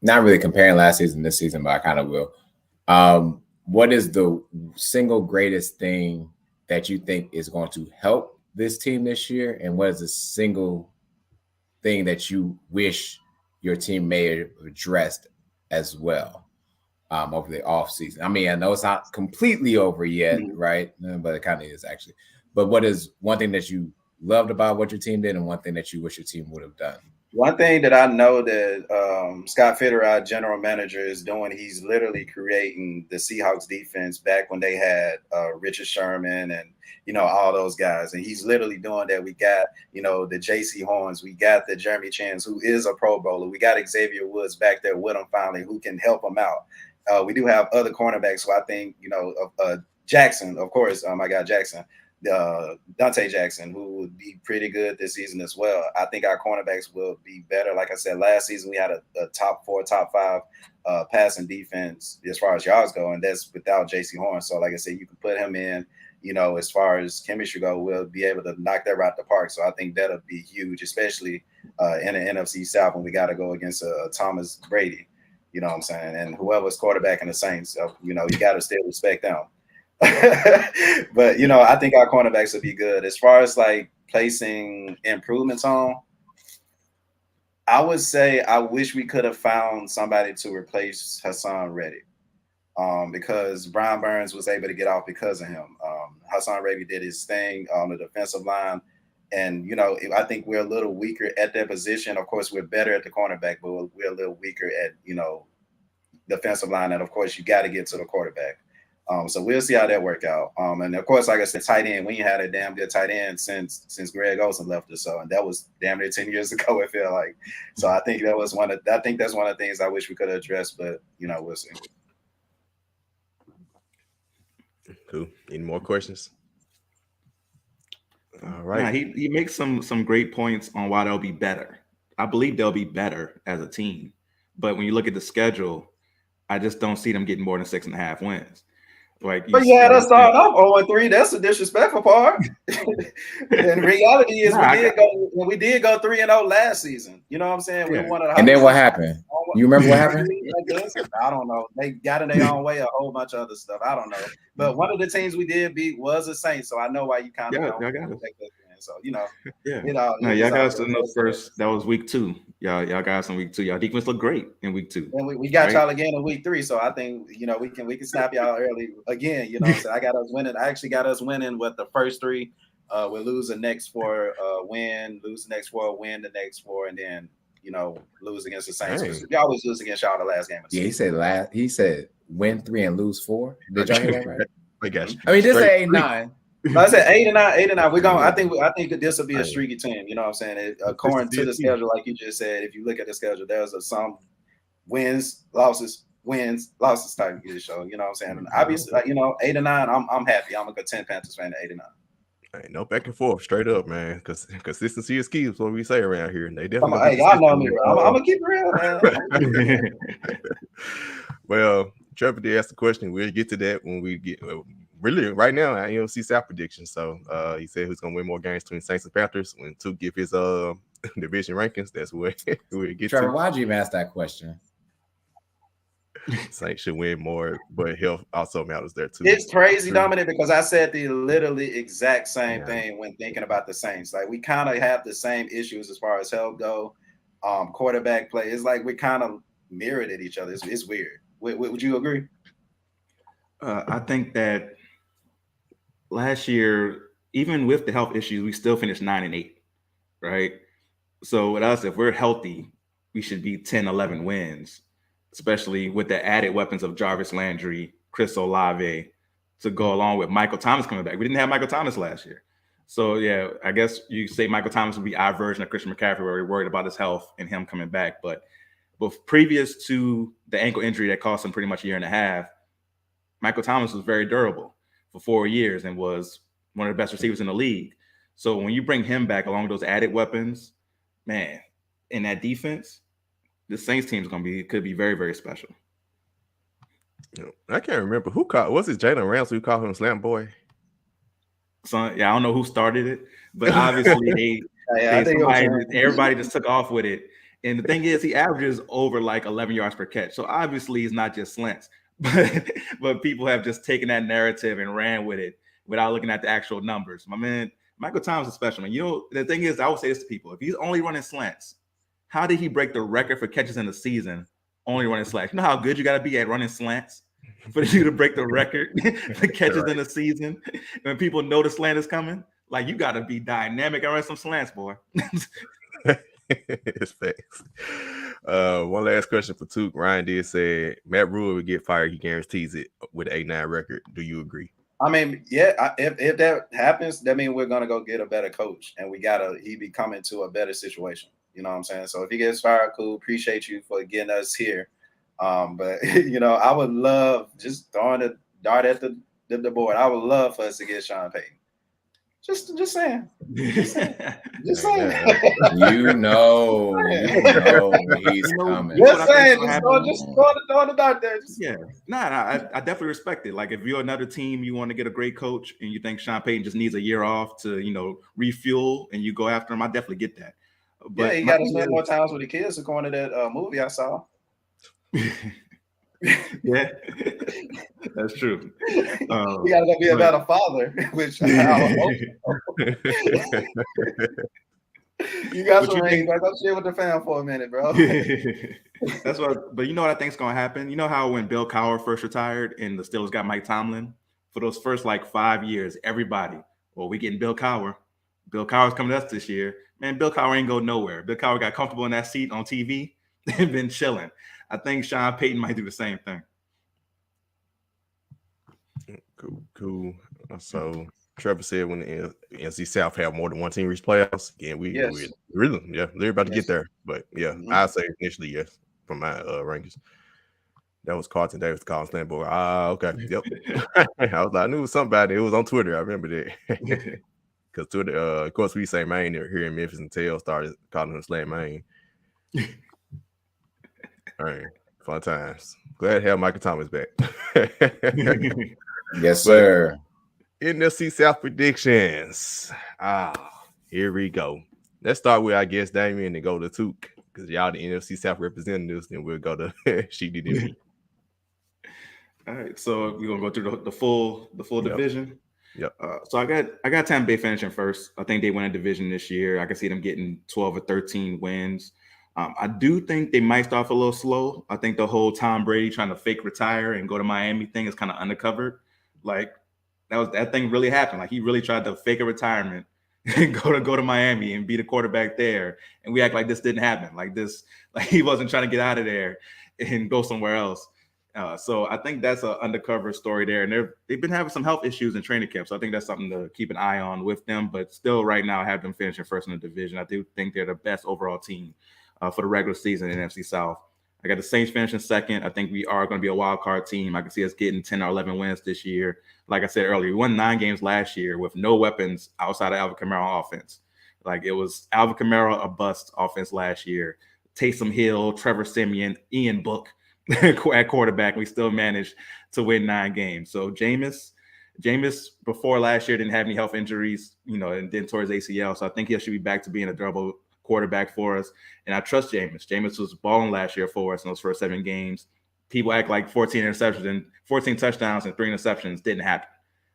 Not really comparing last season this season, but I kind of will. What is the single greatest thing that you think is going to help this team this year? And what is the single thing that you wish your team may have addressed as well over the offseason? I mean, I know it's not completely over yet, right? But it kind of is actually. But what is one thing that you loved about what your team did and one thing that you wish your team would have done? One thing that I know that Scott Fitterer, our general manager, is doing, he's literally creating the Seahawks defense back when they had Richard Sherman and, all those guys. And he's literally doing that. We got, the J.C. Horns. We got the Jeremy Chins, who is a Pro Bowler. We got Xavier Woods back there with him finally, who can help him out. We do have other cornerbacks who I think, Jackson, of course, I got Jackson. Dante Jackson, who would be pretty good this season as well. I think our cornerbacks will be better. Like I said, last season we had a top 4, top 5 passing defense as far as yards go, and that's without J.C. Horn. So like I said, you can put him in, as far as chemistry go, we'll be able to knock that right out the park. So I think that'll be huge, especially in the NFC South when we got to go against Thomas Brady. You know what I'm saying? And whoever's quarterback in the Saints, you got to still respect them. But I think our cornerbacks will be good. As far as like placing improvements on, I would say I wish we could have found somebody to replace Hassan Reddick, because Brian Burns was able to get off because of him. Hassan Reddick did his thing on the defensive line, and I think we're a little weaker at that position. Of course, we're better at the cornerback, but we're a little weaker at defensive line, and of course you got to get to the quarterback. So we'll see how that work out. And of course, like I said, tight end, we ain't had a damn good tight end since Greg Olsen left us. So, and that was damn near 10 years ago, it felt like. So I think that's one of the things I wish we could have addressed, but we'll see. Cool. Any more questions? All right. Yeah, he makes some great points on why they'll be better. I believe they'll be better as a team. But when you look at the schedule, I just don't see them getting more than 6.5 wins. But yeah, that's starting off 0-3. That's the disrespectful part. And reality is we did go 3-0 last season. You know what I'm saying? Yeah. We won. And then what happened? You remember what happened? I don't know. They got in their own way, a whole bunch of other stuff. I don't know. But one of the teams we did beat was the Saints, so I know why you kind of y'all got it. So No, y'all got us in the first. That was week 2. Y'all got us in week 2. Y'all defense looked great in week 2. And we got y'all again in week 3. So I think we can snap y'all early again. So I got us winning. I actually got us winning with the first 3. We'll lose the next 4, win, lose the next 4, win the next 4, and then lose against the Saints. We always lose against y'all the last game of the season. He said win 3 and lose 4. Did y'all hear that right? I got you. I mean, just say 8-9. I said 8-9. We're going. I think this will be a streaky team. You know what I'm saying? According to the schedule, like you just said, if you look at the schedule, there's some wins, losses type of show. You know what I'm saying? And obviously, 8-9. I'm happy. I'm a good 10 Panthers fan at 8-9. Ain't no back and forth, straight up, man. Because consistency is key. Is what we say around here. And they definitely. Hey, y'all know me. I'm gonna keep it real, man. Well, Trevor did ask the question. We'll get to that when we get. Really, right now, our NFC South prediction. So he said who's going to win more games between Saints and Panthers. When Tuke give his division rankings, that's where we get Trevor, to. why'd you even ask that question? Saints should win more, but health also matters there too. It's crazy, True. Dominic, because I said the literally exact same Yeah. thing when thinking about the Saints. Like we kind of have the same issues as far as health go, quarterback play. It's like we kind of mirrored at each other. It's weird. Would you agree? I think that last year, even with the health issues, we still finished 9-8, right? So with us, if we're healthy, we should be 10, 11 wins, especially with the added weapons of Jarvis Landry, Chris Olave, to go along with Michael Thomas coming back. We didn't have Michael Thomas last year. So, yeah, I guess you say Michael Thomas would be our version of Christian McCaffrey, where we're worried about his health and him coming back. But previous to the ankle injury that cost him pretty much a year and a half, Michael Thomas was very durable for 4 years and was one of the best receivers in the league. So when you bring him back along with those added weapons, man, in that defense, the Saints team could be very, very special. I can't remember was it Jalen Ramsey who called him Slam Boy? So yeah, I don't know who started it, but obviously everybody just took off with it. And the thing is, he averages over like 11 yards per catch. So obviously it's not just slants, but people have just taken that narrative and ran with it without looking at the actual numbers. My man, Michael Thomas is special, man. You know, the thing is, I would say this to people: if he's only running slants, how did he break the record for catches in the season only running slants? You know how good you got to be at running slants for you to break the record for catches in the season when people know the slant is coming? Like, you got to be dynamic and run some slants, boy. It's facts. One last question for Took. Ryan did say Matt Rule would get fired. He guarantees it with an 8-9 record. Do you agree? I mean, yeah, if that happens, that means we're gonna go get a better coach, and he be coming to a better situation. You know what I'm saying? So if he gets fired, cool. Appreciate you for getting us here. But you know, I would love, just throwing a dart at the board, I would love for us to get Sean Payton. Just saying. Just saying. You know he's coming. Just saying. Just throwing it out there. I definitely respect it. Like, if you're another team, you want to get a great coach, and you think Sean Payton just needs a year off to, you know, refuel, and you go after him, I definitely get that. But yeah, you got to spend more times with the kids, according to that movie I saw. Yeah, that's true. You gotta be a better father, which I hope. You got some rings, bro. Go share with the fam for a minute, bro. That's what. But you know what I think's gonna happen? You know how when Bill Cowher first retired and the Steelers got Mike Tomlin, for those first like 5 years, everybody, well, we getting Bill Cowher. Bill Cowher's coming to us this year. Man, Bill Cowher ain't go nowhere. Bill Cowher got comfortable in that seat on TV and been chilling. I think Sean Payton might do the same thing. Cool. So Trevor said when the NFC South have more than one team reach playoffs, again, they're about to get there. But yeah, I'd say initially yes from my rankings. That was Carlton Davis calling Stanboy. Okay. Yep. I knew it was somebody. It was on Twitter. I remember that. Because Twitter, of course, we say Maine here in Memphis until started calling him Slam Maine. All right, fun times. Glad to have Michael Thomas back. Yes, sir. NFC South predictions. Here we go. Let's start with, I guess, Damian and go to Took, because y'all the NFC South representatives, then we'll go to Sheedy. All right, so we're gonna go through the full division. Yep. So I got Tampa Bay finishing first. I think they win a division this year. I can see them getting 12 or 13 wins. I do think they might start off a little slow. I think the whole Tom Brady trying to fake retire and go to Miami thing is kind of undercovered. Like, that thing really happened. Like, he really tried to fake a retirement and go to Miami and be the quarterback there. And we act like this didn't happen. Like he wasn't trying to get out of there and go somewhere else. So I think that's an undercover story there. And they've been having some health issues in training camp. So I think that's something to keep an eye on with them. But still, right now, I have them finishing first in the division. I do think they're the best overall team for the regular season in NFC South. I got the Saints finishing second. I think we are going to be a wild card team. I can see us getting 10 or 11 wins this year. Like I said earlier, we won 9 games last year with no weapons outside of Alvin Kamara on offense. Like, it was Alvin Kamara, a bust offense last year. Taysom Hill, Trevor Siemian, Ian Book at quarterback. We still managed to win 9 games. So Jameis before last year didn't have any health injuries, and then tore his ACL. So I think he should be back to being a durable quarterback for us. And I trust Jameis. Jameis was balling last year for us in those first 7 games. people act like 14 interceptions and 14 touchdowns and 3 interceptions didn't happen.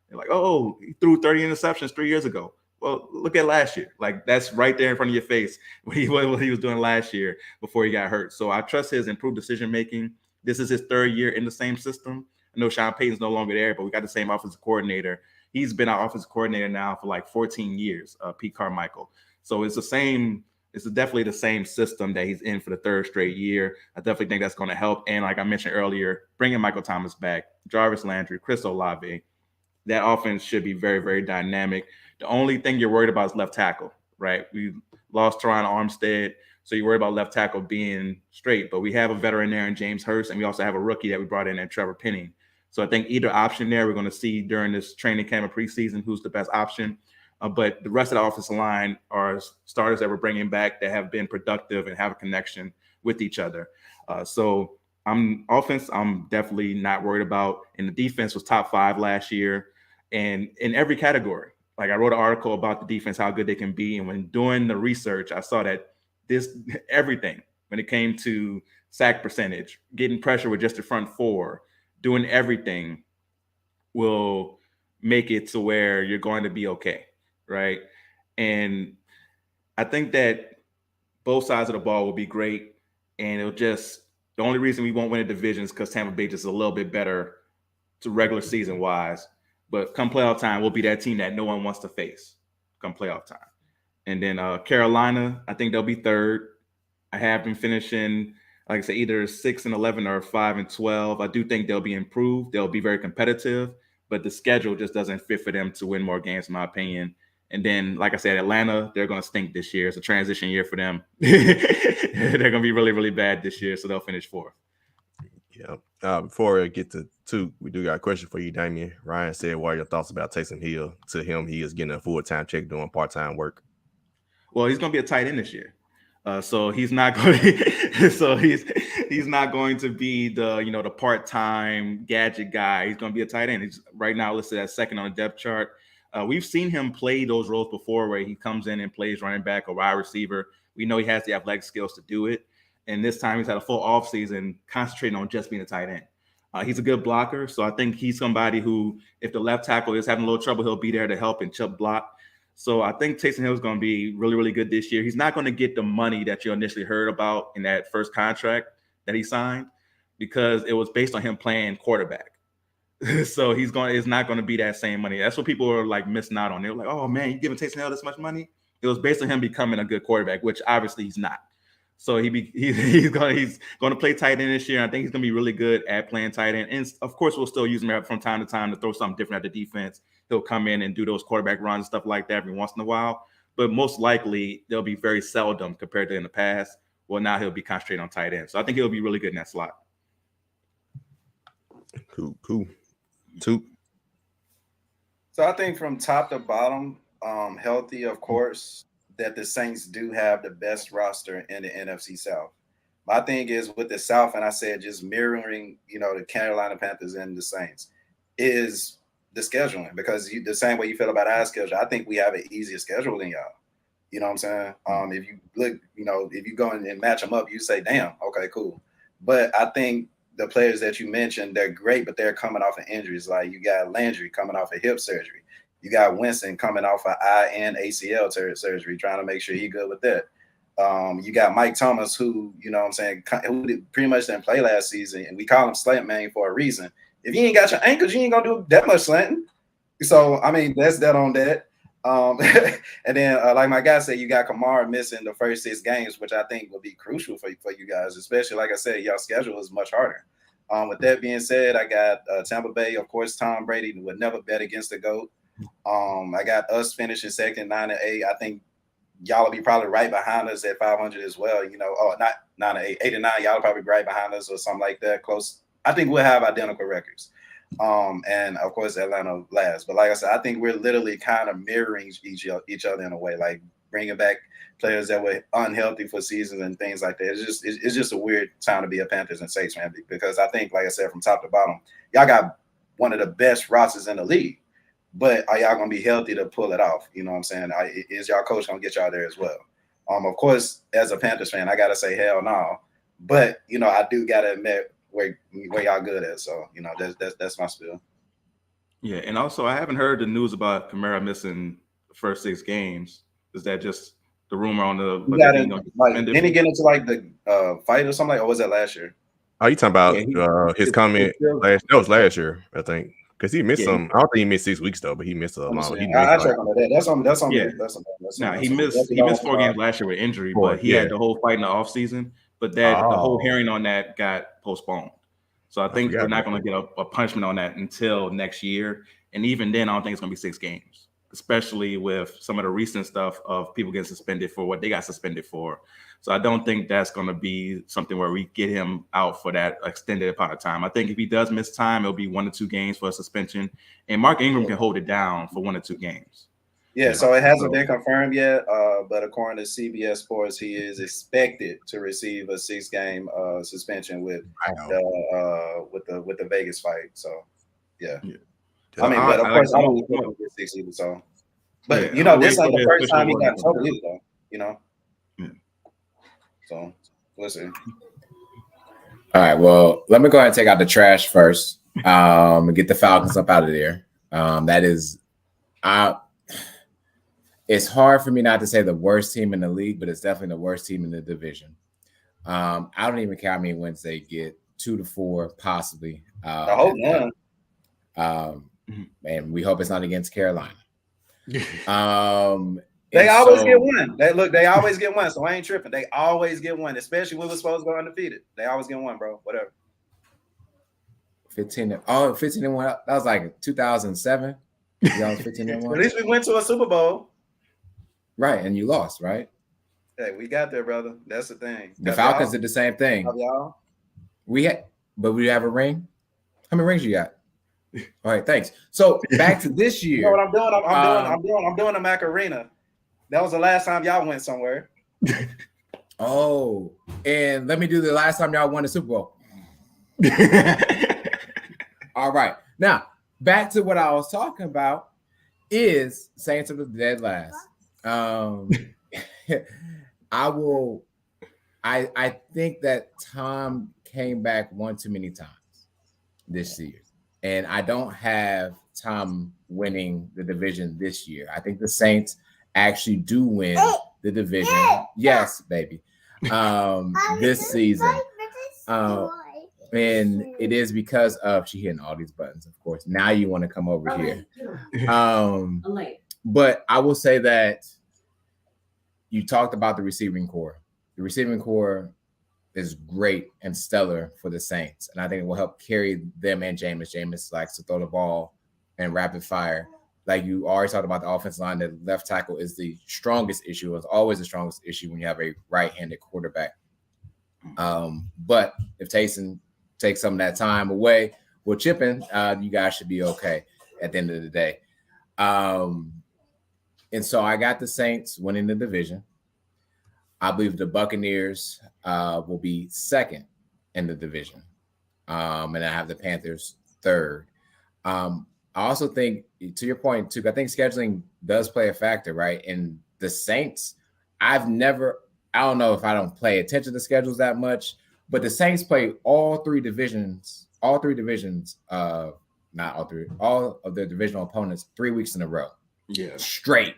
They're like, oh, he threw 30 interceptions 3 years ago. Well, look at last year. Like, that's right there in front of your face what he was doing last year before he got hurt. So I trust his improved decision-making. This is his 3rd year in the same system. I know Sean Payton's no longer there, but we got the same offensive coordinator. He's been our offensive coordinator now for like 14 years, Pete Carmichael. So it's definitely the same system that he's in for the 3rd straight year. I definitely think that's going to help. And like I mentioned earlier, bringing Michael Thomas back, Jarvis Landry, Chris Olave, that offense should be very, very dynamic. The only thing you're worried about is left tackle, right? We lost Teron Armstead, so you're worried about left tackle being straight. But we have a veteran there in James Hurst, and we also have a rookie that we brought in Trevor Penning. So I think either option there, we're going to see during this training camp of preseason who's the best option. But the rest of the offensive line are starters that we're bringing back that have been productive and have a connection with each other. So I'm definitely not worried about. And the defense was top 5 last year, and in every category. Like, I wrote an article about the defense, how good they can be. And when doing the research, I saw that everything, when it came to sack percentage, getting pressure with just the front 4, doing everything will make it to where you're going to be okay, right? And I think that both sides of the ball will be great. And the only reason we won't win a division is because Tampa Bay just is a little bit better to regular season wise. But come playoff time, we'll be that team that no one wants to face come playoff time. And then Carolina, I think they'll be 3rd. I have been finishing, like I said, either 6-11 or 5-12. I do think they'll be improved. They'll be very competitive, but the schedule just doesn't fit for them to win more games, in my opinion. And then, like I said, Atlanta, they're going to stink this year. It's a transition year for them. They're going to be really, really bad this year, so they'll finish 4th. Yeah. Before I get to 2, we do got a question for you, Damian. Ryan said, what are your thoughts about Taysom Hill? To him, he is getting a full-time check doing part-time work. Well, he's going to be a tight end this year. So he's not going to, he's not going to be the part-time gadget guy. He's going to be a tight end. He's right now listed as 2nd on the depth chart. We've seen him play those roles before where he comes in and plays running back or wide receiver. We know he has the athletic skills to do it. And this time he's had a full offseason concentrating on just being a tight end. He's a good blocker. So I think he's somebody who, if the left tackle is having a little trouble, he'll be there to help and chip block. So I think Taysom Hill is going to be really, really good this year. He's not going to get the money that you initially heard about in that first contract that he signed because it was based on him playing quarterback. So it's not going to be that same money. That's what people are like missing out on. They're like, oh man, you giving Taysom Hill this much money? It was based on him becoming a good quarterback, which obviously he's not. So he's going to play tight end this year. I think he's going to be really good at playing tight end. And of course, we'll still use him from time to time to throw something different at the defense. He'll come in and do those quarterback runs and stuff like that every once in a while. But most likely, they'll be very seldom compared to in the past. Well, now he'll be concentrating on tight end. So I think he'll be really good in that slot. Cool. 2. So I think from top to bottom, healthy, of course, that the Saints do have the best roster in the NFC South. My thing is with the South, and I said just mirroring, the Carolina Panthers and the Saints, is the scheduling. Because the same way you feel about our schedule, I think we have an easier schedule than y'all. You know what I'm saying? If you look, if you go and match them up, you say, damn, okay, cool. But I think the players that you mentioned, they're great, but they're coming off of injuries. Like you got Landry coming off of hip surgery. You got Winston coming off of eye and ACL surgery, trying to make sure he's good with that. You got Mike Thomas, who, who pretty much didn't play last season, and we call him slant man for a reason. If you ain't got your ankles, you ain't gonna do that much slanting. So, I mean, that's that on that. And then, like my guy said, you got Kamara missing the first 6 games, which I think will be crucial for you guys, especially, like I said, y'all schedule is much harder. With that being said, I got Tampa Bay, of course. Tom Brady would never bet against the GOAT. I got us finishing second, 9-8. I think y'all will be probably right behind us at 500 as well. Not 9-8, 8-9. Y'all will probably be right behind us or something like that. Close. I think we'll have identical records. And of course Atlanta last. But like I said, I think we're literally kind of mirroring each other in a way, like bringing back players that were unhealthy for seasons and things like that. It's just a weird time to be a Panthers and Saints fan because I think, like I said, from top to bottom, y'all got one of the best rosters in the league. But are y'all going to be healthy to pull it off? You know what I'm saying? Is y'all coach going to get y'all there as well? Of course, as a Panthers fan, I got to say hell no. But, I do got to admit, where y'all good at. So that's my spiel. Yeah, and also I haven't heard the news about Kamara missing the first 6 games. Is that just the rumor on the? Didn't he get into like the fight or something? Or was that last year? Are you talking about his comment? That was last year, I think, because he missed some. I don't think he missed 6 weeks though, but he missed a long. I check on that. That's on me. He missed 4 games last year with injury, but he had the whole fight in the offseason. But the whole hearing on that got postponed. So I think we're not going to get a punishment on that until next year. And even then, I don't think it's going to be 6 games, especially with some of the recent stuff of people getting suspended for what they got suspended for. So I don't think that's going to be something where we get him out for that extended amount of time. I think if he does miss time, it'll be 1 to 2 games for a suspension. And Mark Ingram can hold it down for 1 to 2 games. Yeah, so it hasn't been confirmed yet, but according to CBS Sports, he is expected to receive a 6-game suspension with the Vegas fight. So, yeah. I mean, but of course, I don't think he'll get 6 either. So, but this ain't the first time he got trouble either, though. Yeah. So, let's see. All right. Well, let me go ahead and take out the trash first. And get the Falcons up out of there. That is, it's hard for me not to say the worst team in the league, but it's definitely the worst team in the division. I don't even care how many wins they get, 2 to 4, possibly. I hope not. And we hope it's not against Carolina. They always get one. They always get one. So I ain't tripping. They always get one, especially when we're supposed to go undefeated. They always get one, bro. Whatever. 15 and 1. That was like 2007. Y'all was 15 and 1. At least we went to a Super Bowl. Right, and you lost, right? Hey, we got there, brother. That's the thing. The Falcons did the same thing. Y'all? We have a ring. How many rings you got? All right, thanks. So back to this year. You know what I'm doing? I'm doing a Macarena. That was the last time y'all went somewhere. Oh, and let me do the last time y'all won the Super Bowl. All right. Now, back to what I was talking about is Saints of the dead last. I think that Tom came back one too many times this year. And I don't have Tom winning the division this year. I think the Saints actually do win the division. Yes, baby. This season. And it is because of she hitting all these buttons, of course. Now you want to come over here. But I will say that you talked about the receiving core. The receiving core is great and stellar for the Saints. And I think it will help carry them and Jameis. Jameis likes to throw the ball and rapid fire. Like you already talked about the offensive line, the left tackle is the strongest issue. It's always the strongest issue when you have a right-handed quarterback. But if Taysom takes some of that time away with chipping, you guys should be okay at the end of the day. And so I got the Saints winning the division. I believe the Buccaneers will be second in the division. And I have the Panthers third. I also think, to your point, too, I think scheduling does play a factor, right? And the Saints, I don't know if I don't pay attention to schedules that much, but the Saints play all of their divisional opponents 3 weeks in a row. Yeah. Straight.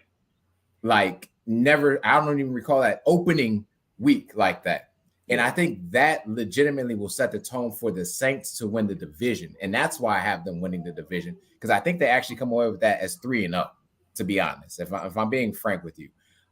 Like never, I don't even recall that opening week like that. And I think that legitimately will set the tone for the Saints to win the division. And that's why I have them winning the division, because I think they actually come away with that as 3-0, to be honest, if I'm being frank with you.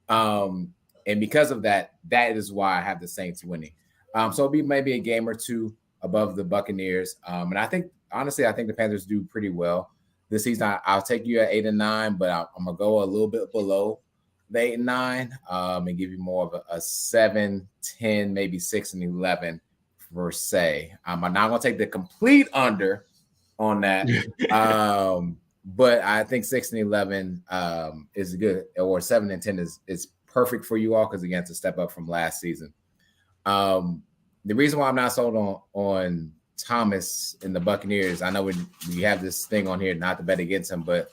And because of that, that is why I have the Saints winning. So it'll be maybe a game or two above the Buccaneers. And I think, honestly, I think the Panthers do pretty well this season. I'll take you at 8 and 9, but I'm going to go a little bit below the 8 and 9 and give you more of a 7, 10, maybe 6 and 11 per se. I'm not going to take the complete under on that. But I think 6 and 11 is good, or 7 and 10 is perfect for you all, because again, it's a step up from last season. The reason why I'm not sold on Thomas and the Buccaneers, I know we have this thing on here not to bet against him, but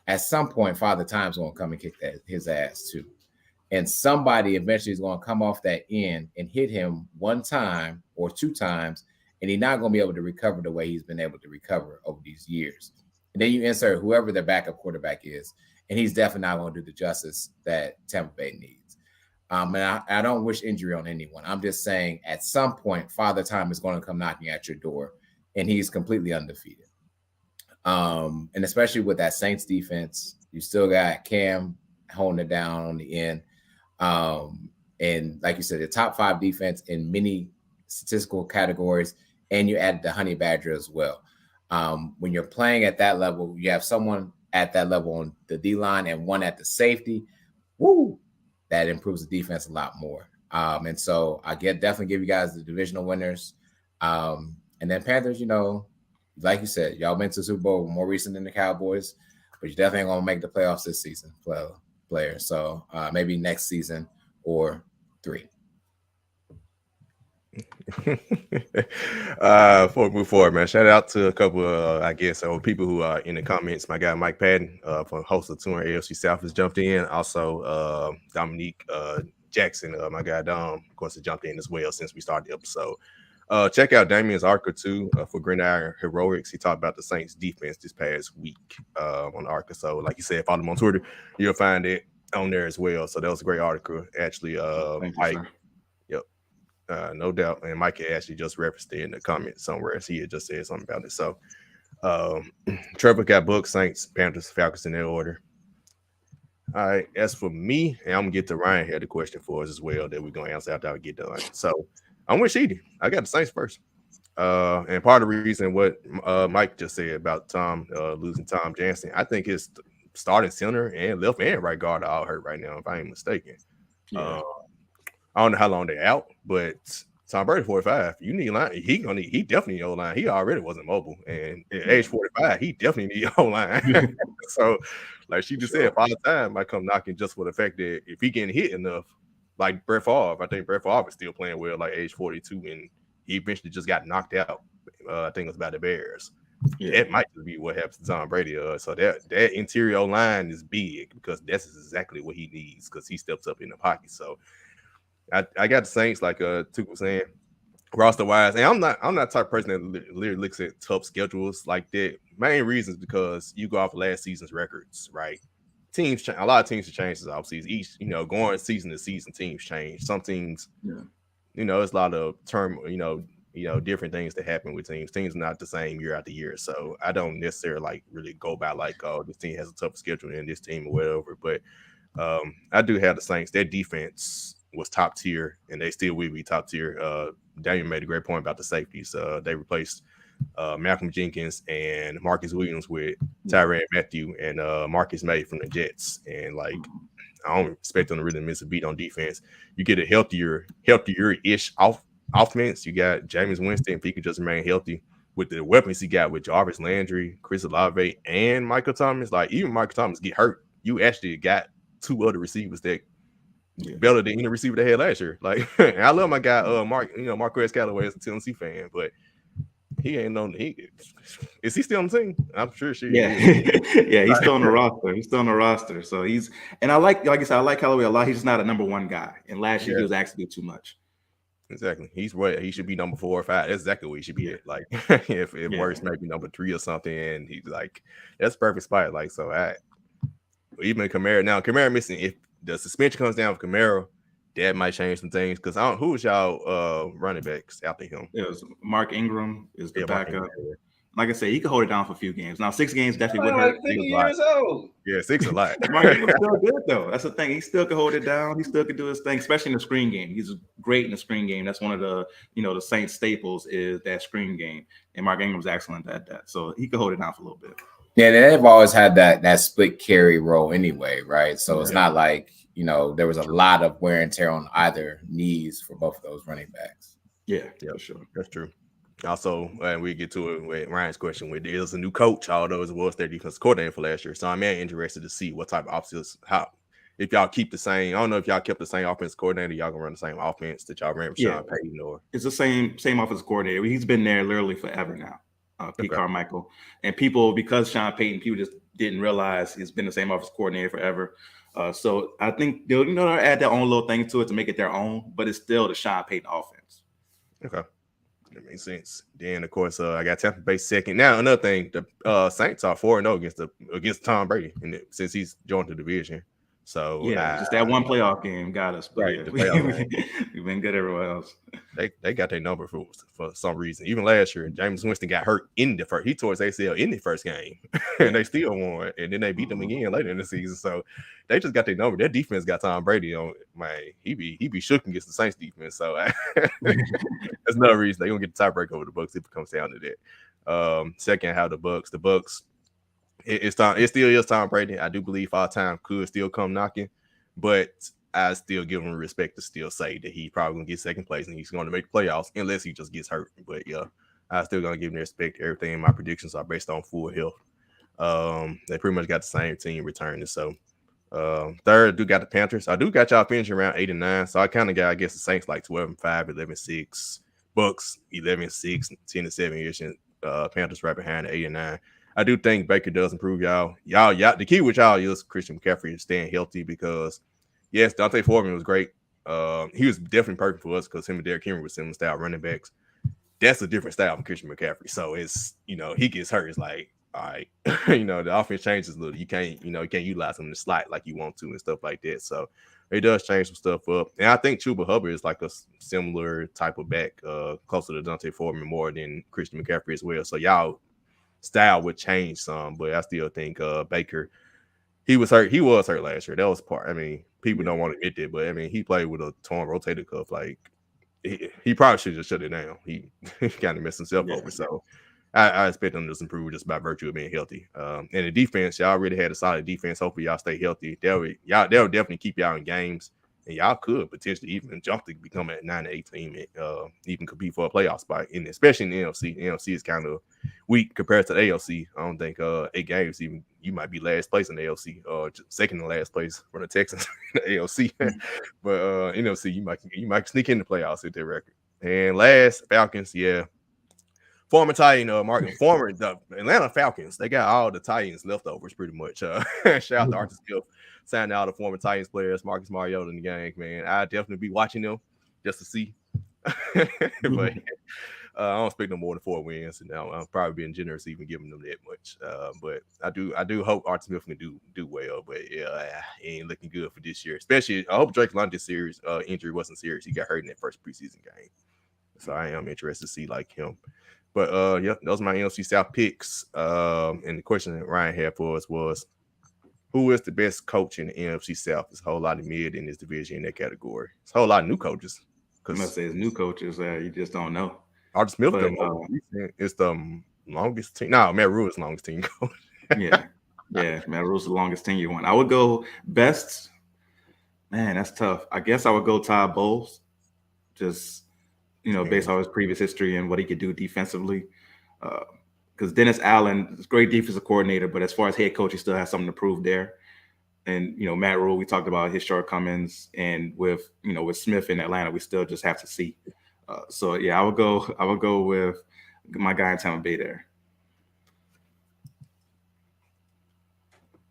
at some point, Father Time's going to come and kick his ass too. And somebody eventually is going to come off that end and hit him 1 time or 2 times, and he's not going to be able to recover the way he's been able to recover over these years. And then you insert whoever their backup quarterback is, and he's definitely not going to do the justice that Tampa Bay needs. And I don't wish injury on anyone. I'm just saying at some point, Father Time is going to come knocking at your door, and he's completely undefeated. And especially with that Saints defense, you still got Cam holding it down on the end. And like you said, the top 5 defense in many statistical categories, and you added the Honey Badger as well. When you're playing at that level, you have someone at that level on the D-line and one at the safety. Woo! That improves the defense a lot more. And so I definitely give you guys the divisional winners. And then Panthers, like you said, y'all been to the Super Bowl more recent than the Cowboys, but you definitely ain't going to make the playoffs this season, player. So maybe next season or 3. Before we move forward, man, shout out to a couple of people who are in the comments. My guy Mike Patton from host of Tour AFC South has jumped in. Also Dominique Jackson, my guy Dom, of course, has jumped in as well since we started the episode. Check out Damian's article too for Gridiron Heroics. He talked about the Saints defense this past week on the article. So like you said, follow him on Twitter, you'll find it on there as well. So that was a great article actually. Mike, no doubt. And Mike actually just referenced it in the comments somewhere as he had just said something about it. So Trevor got booked, Saints, Panthers, Falcons in that order. All right. As for me, and I'm gonna get to Ryan had a question for us as well that we're gonna answer after I get done. So I'm with Sheedy. I got the Saints first. And part of the reason what Mike just said about Tom losing Tom Jansen, I think his starting center and left and right guard are all hurt right now, if I ain't mistaken. Yeah. I don't know how long they're out, but Tom Brady 45. You need line. He definitely need O-line. He already wasn't mobile, and at age 45, he definitely need O-line. So, like she just said, Father Time might come knocking just for the fact that if he getting hit enough, like Brett Favre, I think Brett Favre is still playing well, like age 42, and he eventually just got knocked out. I think it was by the Bears. Yeah. That might be what happens to Tom Brady. So that interior line is big because that's exactly what he needs because he steps up in the pocket. So I got the Saints, like Tuke was saying, roster wise, and I'm not the type of person that literally looks at tough schedules like that. Main reasons because you go off of last season's records, right? Teams, a lot of teams have changed this offseason. Each, going season to season, teams change. Some teams, it's a lot of different things that happen with teams. Teams are not the same year after year. So I don't necessarily really go by this team has a tough schedule than this team or whatever. But I do have the Saints. Their defense was top tier, and they still will be top tier. Damian made a great point about the safeties. They replaced Malcolm Jenkins and Marcus Williams with Tyrann Mathieu and Marcus May from the Jets. And I don't expect them to really miss a beat on defense. You get a healthier-ish offense. You got Jameis Winston, if he could just remain healthy with the weapons he got with Jarvis Landry, Chris Olave, and Michael Thomas. Even Michael Thomas get hurt, you actually got 2 other receivers that better than any receiver they had last year. And I love my guy Marquez Callaway is a Tennessee fan, but he ain't known. Is he still on the team? I'm sure she. Yeah, yeah, he's still on the roster. He's still on the roster. So and I like I said, I like Callaway a lot. He's just not a number 1 guy. And last year he was actually too much. Exactly. He should be number 4 or 5. That's exactly where he should be at. If worse, maybe number 3 or something. And he's that's perfect spot. Even Kamara. Now Kamara missing. If the suspension comes down for Kamara, that might change some things. Because who was y'all running backs after him? It was Mark Ingram is the backup. Like I said, he could hold it down for a few games. Now 6 games definitely would hurt. 50 years old. Yeah, 6 a lot. Mark Ingram's still good though. That's the thing. He still could hold it down. He still could do his thing, especially in the screen game. He's great in the screen game. That's one of the the Saints staples is that screen game, and Mark Ingram's excellent at that. So he could hold it down for a little bit. Yeah, they've always had that split carry role anyway, right? So it's not like there was a lot of wear and tear on either knees for both of those running backs. Yeah, for sure. That's true. Also, and we get to it with Ryan's question, with there's a new coach, although it was their defensive coordinator for last year. So I'm interested to see what type of offenses, if y'all keep the same. I don't know if y'all kept the same offensive coordinator, y'all gonna run the same offense that y'all ran with Sean Payton, or it's the same offensive coordinator. He's been there literally forever now. Pete Carmichael, and people, because Sean Payton, people just didn't realize he's been the same offensive coordinator forever. So I think they'll add their own little thing to it to make it their own, but it's still the Sean Payton offense. Okay. That makes sense. Then of course I got Tampa Bay second. Now another thing, the Saints are 4-0 against Tom Brady, since he's joined the division. So just that one playoff game got us, but right, we've been good everywhere else. They got their number for some reason. Even last year, Jameis Winston got hurt in the first. He tore his ACL in the first game, and they still won. And then they beat them again later in the season. So they just got their number. Their defense got Tom Brady on. Man, he be shook against the Saints defense. So that's another reason they're gonna get the tiebreak over the Bucs if it comes down to that. Second, how the Bucs. The Bucs. It's time. It still is Tom Brady. I do believe our time could still come knocking, but I still give him respect to still say that he's probably gonna get second place and he's going to make the playoffs unless he just gets hurt. But yeah, I still gonna give him respect. Everything in my predictions are based on full health. They pretty much got the same team returning. So third, I do got the Panthers. I do got y'all finishing around 8 and 9. So I kind of got, I guess, the Saints like 12 and 5, 11 and 6, Bucs 11 and 6, 10 and 7 ish, and Panthers right behind 8 and 9. I do think Baker does improve y'all. The key with y'all is Christian McCaffrey staying healthy because, yes, Dante Foreman was great. He was definitely perfect for us because him and Derrick Henry were similar style running backs. That's a different style from Christian McCaffrey. So it's, he gets hurt. It's like, all right, the offense changes a little. You can't utilize him in the slot like you want to and stuff like that. So it does change some stuff up. And I think Chuba Hubbard is like a similar type of back, closer to Dante Foreman more than Christian McCaffrey as well. So y'all style would change some, but I still think Baker, he was hurt. He was hurt last year. That was part. I mean, people don't want to admit that, but I mean, he played with a torn rotator cuff. Like he probably should just shut it down. He kind of messed himself over. So I expect them to improve just by virtue of being healthy. And the defense, y'all already had a solid defense. Hopefully, y'all stay healthy. They'll definitely keep y'all in games. And y'all could potentially even jump to become a 9-8 team, even compete for a playoff spot, especially in the NFC. The NFC is kind of weak compared to the ALC. I don't think 8 games, even you might be last place in the ALC, or second to last place for the Texans in the ALC. But NFC, you might sneak in the playoffs with their record. And last, Falcons, former Titan, the Atlanta Falcons, they got all the Titans leftovers pretty much. Shout out to Arthur Smith, signing all the former Titans players, Marcus Mariota in the gang, man. I definitely be watching them just to see. But I don't expect no more than 4 wins, and I'm probably being generous even giving them that much. But I do hope Arthur Smith can do well. But it ain't looking good for this year. Especially, I hope Drake London's series injury wasn't serious. He got hurt in that first preseason game, so I am interested to see like him. But those are my NFC South picks. And the question that Ryan had for us was, who is the best coach in the NFC South? There's a whole lot of mid in this division in that category. It's a whole lot of new coaches. I must say it's new coaches. You just don't know. Arthur Smith is the longest team. No, Matt Rule is the longest team coach. yeah, Matt Rule's the longest tenure one. I would go best. Man, that's tough. I guess I would go Todd Bowles. Just based on his previous history and what he could do defensively. Because Dennis Allen is a great defensive coordinator, but as far as head coach, he still has something to prove there. And, Matt Rule, we talked about his shortcomings. And with Smith in Atlanta, we still just have to see. I would go with my guy in Tampa Bay there.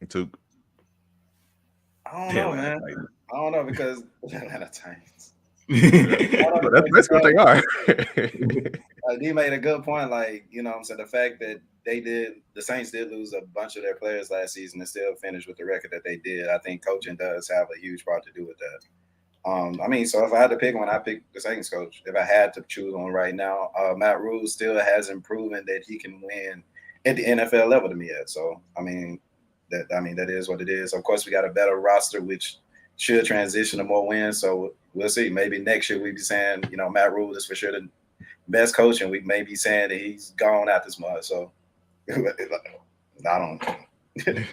I don't know, man. I don't know because Atlanta Titans. That's what they are. He made a good point. Like, I'm saying the fact that the Saints did lose a bunch of their players last season and still finished with the record that they did. I think coaching does have a huge part to do with that. So if I had to pick one, I pick the Saints coach. If I had to choose one right now, Matt Rule still hasn't proven that he can win at the NFL level to me yet. So that is what it is. Of course, we got a better roster, which should transition to more wins. So we'll see. Maybe next year we'll be saying, Matt Rule is for sure the best coach, and we may be saying that he's gone out this month. So I don't know.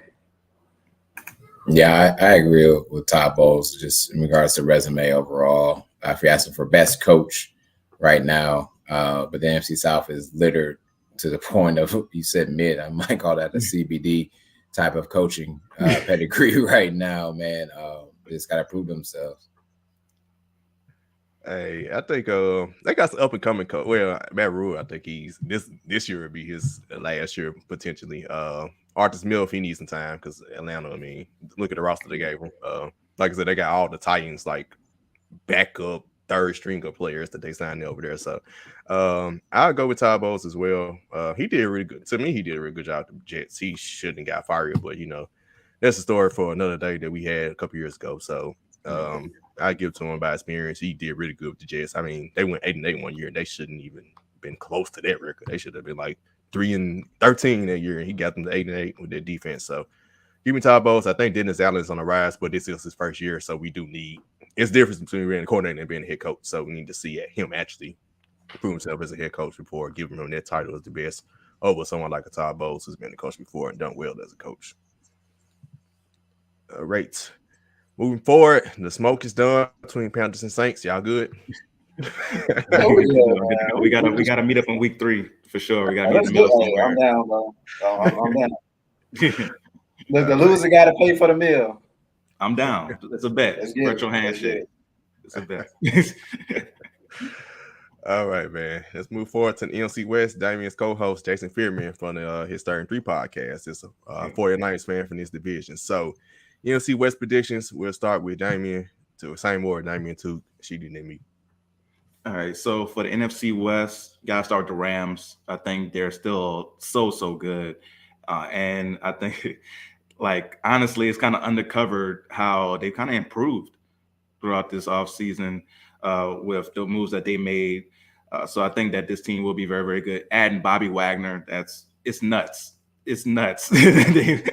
Yeah, I agree with Todd Bowles just in regards to resume overall. If you're asking for best coach right now, but the NFC South is littered to the point of, you said mid, I might call that a CBD type of coaching pedigree right now, man. Just got to prove themselves. Hey, I think they got some up and coming coach. Well, Matt Rule, I think he's this year would be his last year potentially. Arthur Smith, he needs some time because Atlanta. Look at the roster they gave him. Like I said, they got all the Titans like backup third string of players that they signed over there. So I'll go with Todd Bowles as well. He did really good. To me, he did a really good job with the Jets. He shouldn't have got fired, but that's a story for another day that we had a couple years ago. So I give to him by experience. He did really good with the Jets. I mean, they went 8-8 one year, and they shouldn't even been close to that record. They should have been like 3-13 that year, and he got them to 8-8 with their defense. So give me Todd Bowles. I think Dennis Allen's on the rise, but this is his first year, so we do need. It's the difference between being a coordinator and being a head coach. So we need to see him actually prove himself as a head coach before giving him that title as the best over someone like a Todd Bowles who's been a coach before and done well as a coach. All right. Moving forward, the smoke is done between Panthers and Saints. Y'all good? We gotta meet up in week 3 for sure. We gotta meet in the middle somewhere. I'm down, bro. I'm down. Look, the loser got to pay for the meal. I'm down. It's a bet. Virtual handshake. It's a bet. All right, man. Let's move forward to the NFC West. Damian's co-host, Jason Fearman from his 3 podcast. It's a 49ers fan from this division. So, NFC West predictions. We'll start with Damian to same order. Damian to Sheedy and me. All right. So for the NFC West, gotta start with the Rams. I think they're still so good, and I think. Like, honestly, it's kind of undercovered how they kind of improved throughout this offseason with the moves that they made. So I think that this team will be very, very good. Adding Bobby Wagner, it's nuts. It's nuts that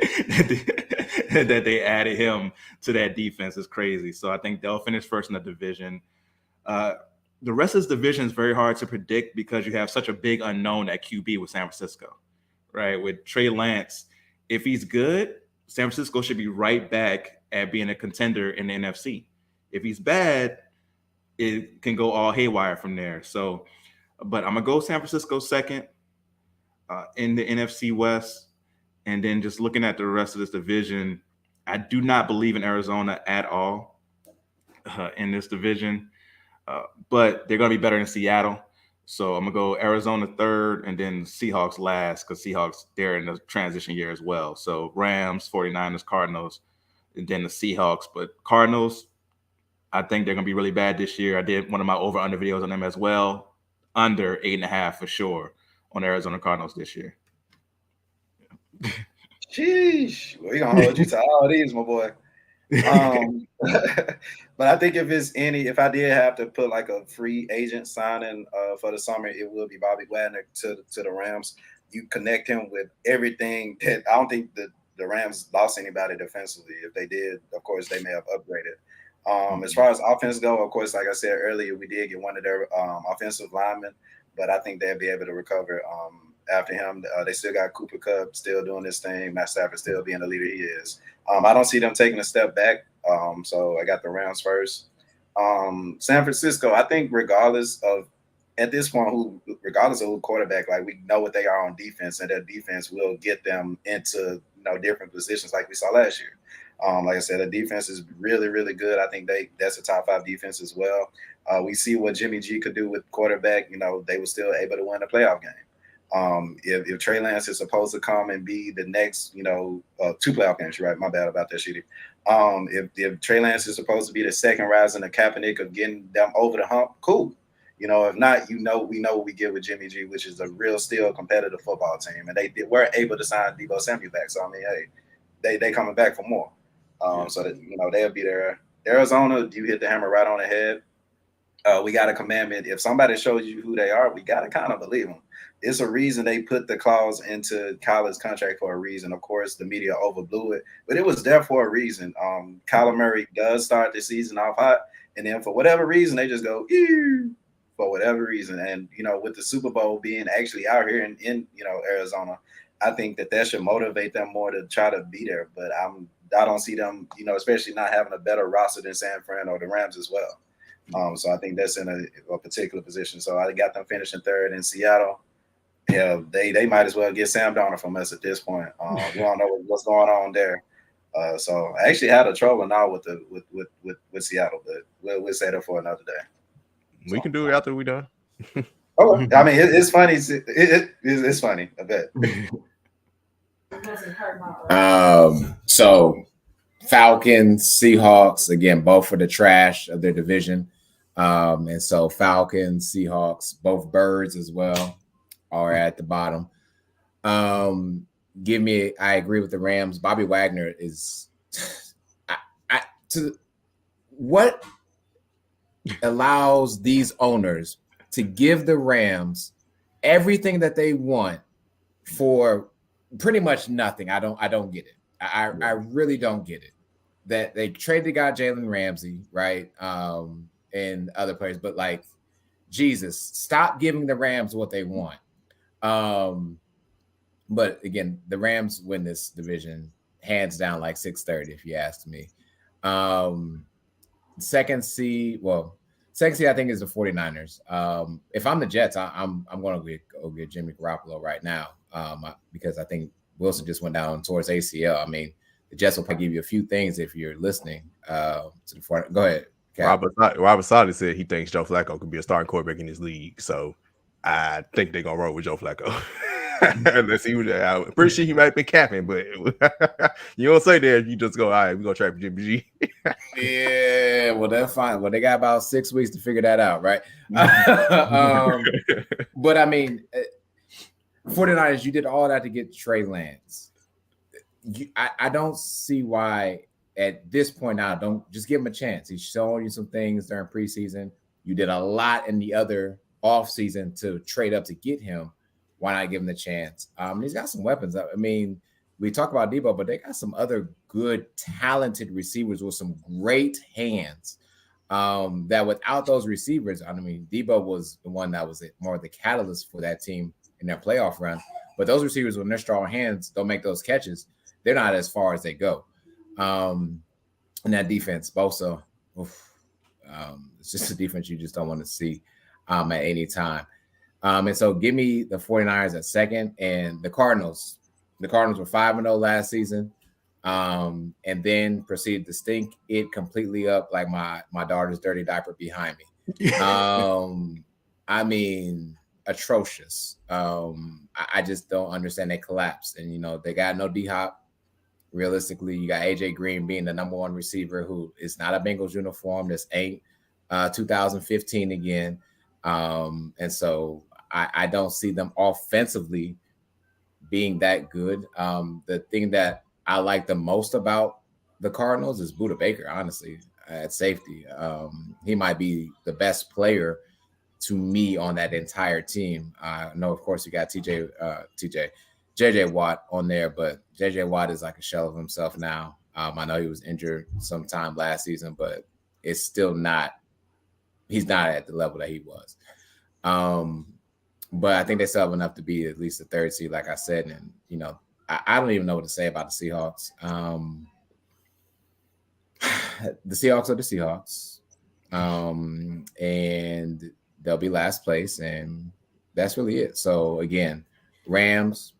they added him to that defense. Is crazy. So I think they'll finish first in the division. The rest of this division is very hard to predict because you have such a big unknown at QB with San Francisco, right? With Trey Lance, if he's good, San Francisco should be right back at being a contender in the NFC. If he's bad, it can go all haywire from there. So, but I'm going to go San Francisco second in the NFC West. And then just looking at the rest of this division, I do not believe in Arizona at all in this division. But they're going to be better than Seattle. So I'm going to go Arizona third and then Seahawks last because Seahawks, they're in the transition year as well. So Rams, 49ers, Cardinals, and then the Seahawks. But Cardinals, I think they're going to be really bad this year. I did one of my over-under videos on them as well. Under 8.5 for sure on Arizona Cardinals this year. Sheesh. We're going to hold you to all these, my boy. But I think if I did have to put like a free agent signing for the summer, it will be Bobby Wagner to the Rams. You connect him with everything that I don't think the Rams lost anybody defensively. If they did, of course, they may have upgraded. As far as offense go, of course, like I said earlier, we did get one of their offensive linemen, but I think they'll be able to recover after him. They still got Cooper Kupp still doing this thing. Matt Stafford still being the leader he is. I don't see them taking a step back. So I got the Rams first. San Francisco, I think regardless of who quarterback, like we know what they are on defense, and that defense will get them into different positions like we saw last year. Like I said, the defense is really, really good. I think that's a top 5 defense as well. We see what Jimmy G could do with quarterback. They were still able to win a playoff game. If Trey Lance is supposed to come and be the next, 2 playoff games, you're right. My bad about that, Sheedy. If Trey Lance is supposed to be the second rise in the Kaepernick of getting them over the hump, cool. If not, we know what we get with Jimmy G, which is a real still competitive football team, and they were able to sign Deebo Samuel back. So I mean, hey, they coming back for more. So that they'll be there. Arizona, you hit the hammer right on the head. We got a commandment. If somebody shows you who they are, we got to kind of believe them. It's a reason they put the clause into Kyler's contract for a reason. Of course, the media overblew it, but it was there for a reason. Kyler Murray does start the season off hot, and then for whatever reason, they just go, ew, for whatever reason. And, with the Super Bowl being actually out here in Arizona, I think that should motivate them more to try to be there. But I don't see them, especially not having a better roster than San Fran or the Rams as well. So I think that's in a particular position. So I got them finishing third in Seattle. Yeah, they might as well get Sam Darnold from us at this point. We don't know what's going on there. So I actually had a trouble now with Seattle, but we'll say that for another day. We can do it after we done. Oh, I mean, it's funny. It's funny. I bet. So Falcons, Seahawks, again, both for the trash of their division. And so Falcons, Seahawks, both birds as well are at the bottom. I agree with the Rams. Bobby Wagner is what allows these owners to give the Rams everything that they want for pretty much nothing. I don't get it. I really don't get it. That they traded the guy Jalen Ramsey, right? And other players, but like, Jesus, stop giving the Rams what they want. But again, the Rams win this division hands down, like 6-30, if you asked me. Second seed, I think is the 49ers. If I'm the Jets, I'm going to go get Jimmy Garoppolo right now, because I think Wilson just went down towards ACL. I mean, the Jets will probably give you a few things if you're listening to the 49ers. Go ahead. Robert Saleh said he thinks Joe Flacco could be a starting quarterback in this league. So I think they're going to roll with Joe Flacco. Let's see. I'm pretty sure he might have been capping, but you don't say that. You just go, all right, we're going to try for Jimmy G. Yeah, well, that's fine. Well, they got about 6 weeks to figure that out, right? But I mean, 49ers, you did all that to get Trey Lance. I don't see why at this point now, don't just give him a chance. He's showing you some things during preseason. You did a lot in the other offseason to trade up to get him. Why not give him the chance? He's got some weapons. I mean, we talk about Debo, but they got some other good, talented receivers with some great hands. That without those receivers, I mean, Debo was the one that was more of the catalyst for that team in their playoff run. But those receivers, when they're strong hands, don't make those catches. They're not as far as they go. In that defense, Bosa, it's just a defense you just don't want to see at any time. And so give me the 49ers at second, and the Cardinals. The Cardinals were 5-0 last season, and then proceeded to stink it completely up like my daughter's dirty diaper behind me. I mean, atrocious. I just don't understand. They collapsed, and they got no D-Hop. Realistically, you got AJ Green being the number one receiver who is not a Bengals uniform. This ain't 2015 again. And so I don't see them offensively being that good. The thing that I like the most about the Cardinals is Budda Baker, honestly, at safety. He might be the best player to me on that entire team. I know, of course, you got JJ Watt on there, but JJ Watt is like a shell of himself now. I know he was injured sometime last season, but it's still not, he's not at the level that he was. But I think they still have enough to be at least the third seed, like I said. And, I don't even know what to say about the Seahawks. The Seahawks are the Seahawks. And they'll be last place. And that's really it. So, again, Rams,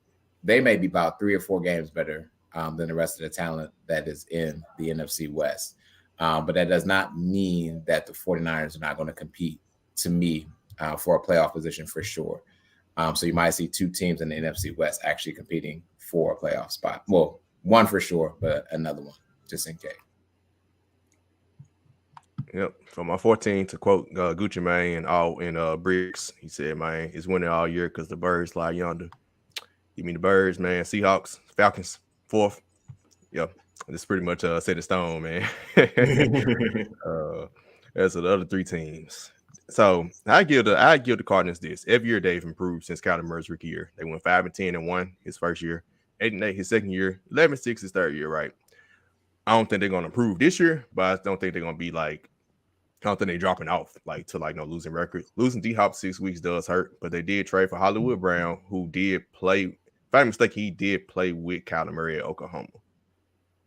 they may be about 3 or 4 games better than the rest of the talent that is in the NFC West. But that does not mean that the 49ers are not going to compete, to me, for a playoff position for sure. So you might see 2 teams in the NFC West actually competing for a playoff spot. Well, one for sure, but another one, just in case. Yep. For my 14, to quote Gucci Mane and Briggs, he said, man, it's winning all year because the birds lie yonder. Give me the birds, man. Seahawks, Falcons, 4th. Yep. This pretty much set in stone, man. As the other 3 teams. So I give the Cardinals this. Every year they've improved since Kyler Murray's rookie year. They went 5-10-1 his first year, 8-8 his second year, 11-6 his third year, right? I don't think they're gonna improve this year, but I don't think they're gonna be like, I don't think they're dropping off to losing record. Losing D-Hop 6 weeks does hurt, but they did trade for Hollywood Brown, who did play, if I'm mistaken, he did play with Kyler Murray at Oklahoma.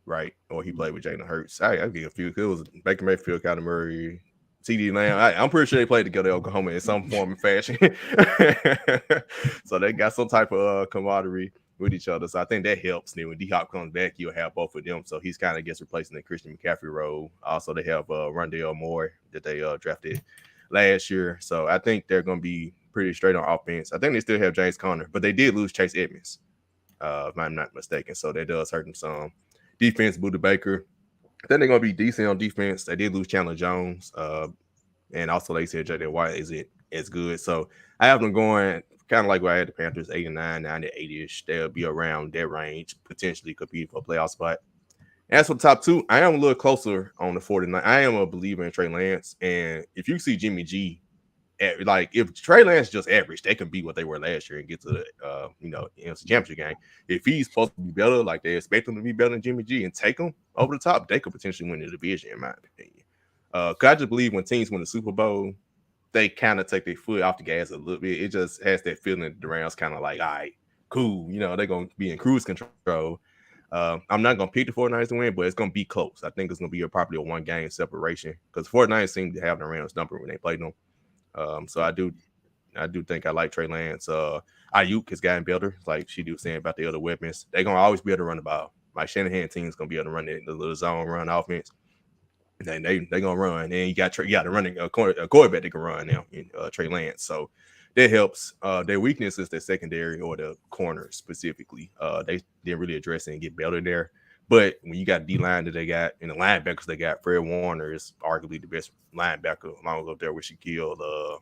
Right? Or he played with Jalen Hurts. I'll give a few. It was Baker Mayfield, Kyler Murray, CD Lamb. I'm pretty sure they played together at Oklahoma in some form and fashion. So they got some type of camaraderie with each other. So I think that helps. Then when D-Hop comes back, you'll have both of them. So he's kind of gets replacing the Christian McCaffrey role. Also, they have Rondale Moore that they drafted last year. So I think they're going to be pretty straight on offense. I think they still have James Conner, but they did lose Chase Edmonds, if I'm not mistaken. So that does hurt them some. Defense, Budda Baker. I think they're going to be decent on defense. They did lose Chandler Jones. And also, they said J.J. White isn't as good. So I have them going kind of like where I had the Panthers 89, 90, 80-ish. They'll be around that range, potentially competing for a playoff spot. As for the top two, I am a little closer on the 49. I am a believer in Trey Lance. And if you see Jimmy G, like if Trey Lance just average, they can be what they were last year and get to the NFC Championship game. If he's supposed to be better, like they expect him to be better than Jimmy G and take him over the top, they could potentially win the division, in my opinion. Cause I just believe when teams win the Super Bowl, they kind of take their foot off the gas a little bit. It just has that feeling that the Rams kind of like, all right, cool, they're gonna be in cruise control. I'm not gonna pick the 49ers to win, but it's gonna be close. I think it's gonna be probably a 1-game separation because 49ers seem to have the Rams number when they played them. So I do think I like Trey Lance. Ayuk has gotten better, like she was saying about the other weapons. They're gonna always be able to run the ball. My Shanahan team's gonna be able to run the little zone run offense. And they gonna run. And you got to run a quarterback that can run now in Trey Lance. So that helps. Their weakness is their secondary or the corners specifically. They didn't really address it and get better there. But when you got D-line that they got and the linebackers they got, Fred Warner is arguably the best linebacker along up there with Shaquille.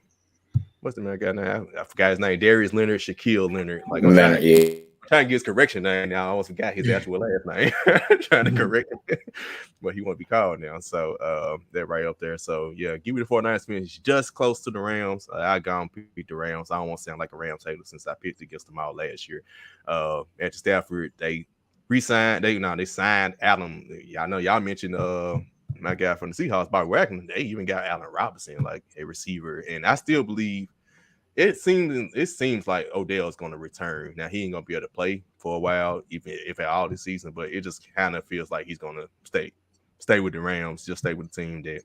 What's the man guy now? I forgot his name. Darius Leonard, Shaquille Leonard. Like I'm trying to get his correction name now. I almost forgot his actual last name. Trying to correct him. But he won't be called now. So they're right up there. So yeah, give me the 49ers finish just close to the Rams. I got to pick the Rams. I don't want to sound like a Rams hater since I picked against them all last year. At Stafford, they re-signed. They signed Adam. I know y'all mentioned my guy from the Seahawks, Bobby Wagner. They even got Allen Robinson, like a receiver, and I still believe it seems like Odell is going to return. Now he ain't going to be able to play for a while, even if at all this season, but it just kind of feels like he's going to stay with the Rams, just stay with the team that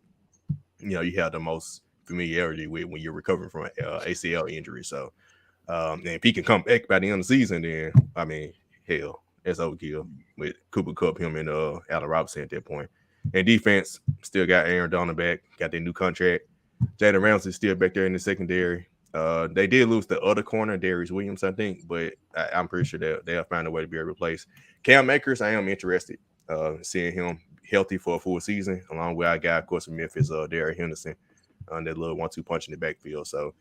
you have the most familiarity with when you're recovering from an ACL injury. So, and if he can come back by the end of the season, then I mean, hell, that's overkill with Cooper Kupp, him, and Allen Robinson at that point. And defense still got Aaron Donald back, got their new contract. Jalen Ramsey is still back there in the secondary. They did lose the other corner, Darius Williams, I think, but I'm pretty sure they'll find a way to be able to replace Cam Akers. I am interested seeing him healthy for a full season, along with our guy, of course, from Memphis, Derrick Henderson, on that little 1-2 punch in the backfield. So,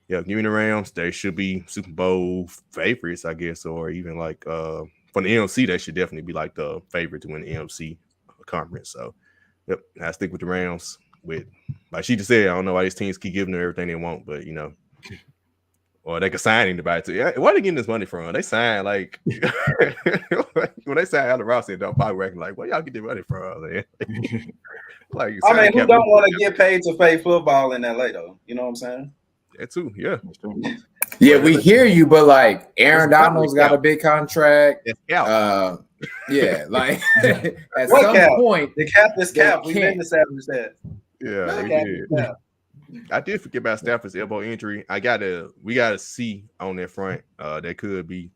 yeah, give me the Rams. They should be Super Bowl favorites, I guess, or even like from the NFC, they should definitely be like the favorite to win the NFC conference. So, yep, I stick with the Rams. With like she just said, I don't know why these teams keep giving them everything they want, but or they could sign anybody to. Yeah, where are they getting this money from? They sign like when they sign Allen Robinson, they'll probably reckon like, where y'all get the money from? Man? Like, I mean, who don't want to get paid to play football in LA though? You know what I'm saying? That too, yeah. Yeah, we hear you, but like Aaron Donald's got a big contract. Yeah, like at some point, the cap is cap. We didn't establish that. Yeah, we did. I did forget about Stafford's elbow injury. We gotta see on that front. That could be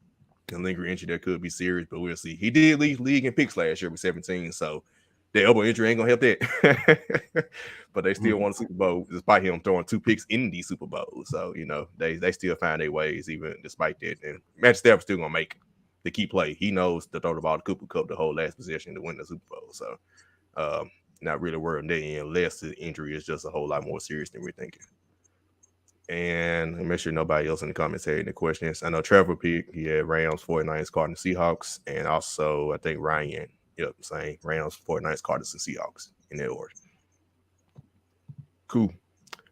a lingering injury. That could be serious, but we'll see. He did lead league in picks last year with 17, so the elbow injury ain't gonna help that. But they still won the Super Bowl despite him throwing 2 picks in the Super Bowl. So they still find their ways even despite that. And Matt Stafford's still gonna make the key play. He knows to throw the ball to Cooper Kupp the whole last possession to win the Super Bowl. So not really worried that unless the injury is just a whole lot more serious than we're thinking. And make sure nobody else in the comments had any questions. I know Trevor picked, he had Rams, 49ers, Cardinals, Seahawks, and also I think Ryan, saying Rams, 49ers, Cardinals, and Seahawks in that order. Cool.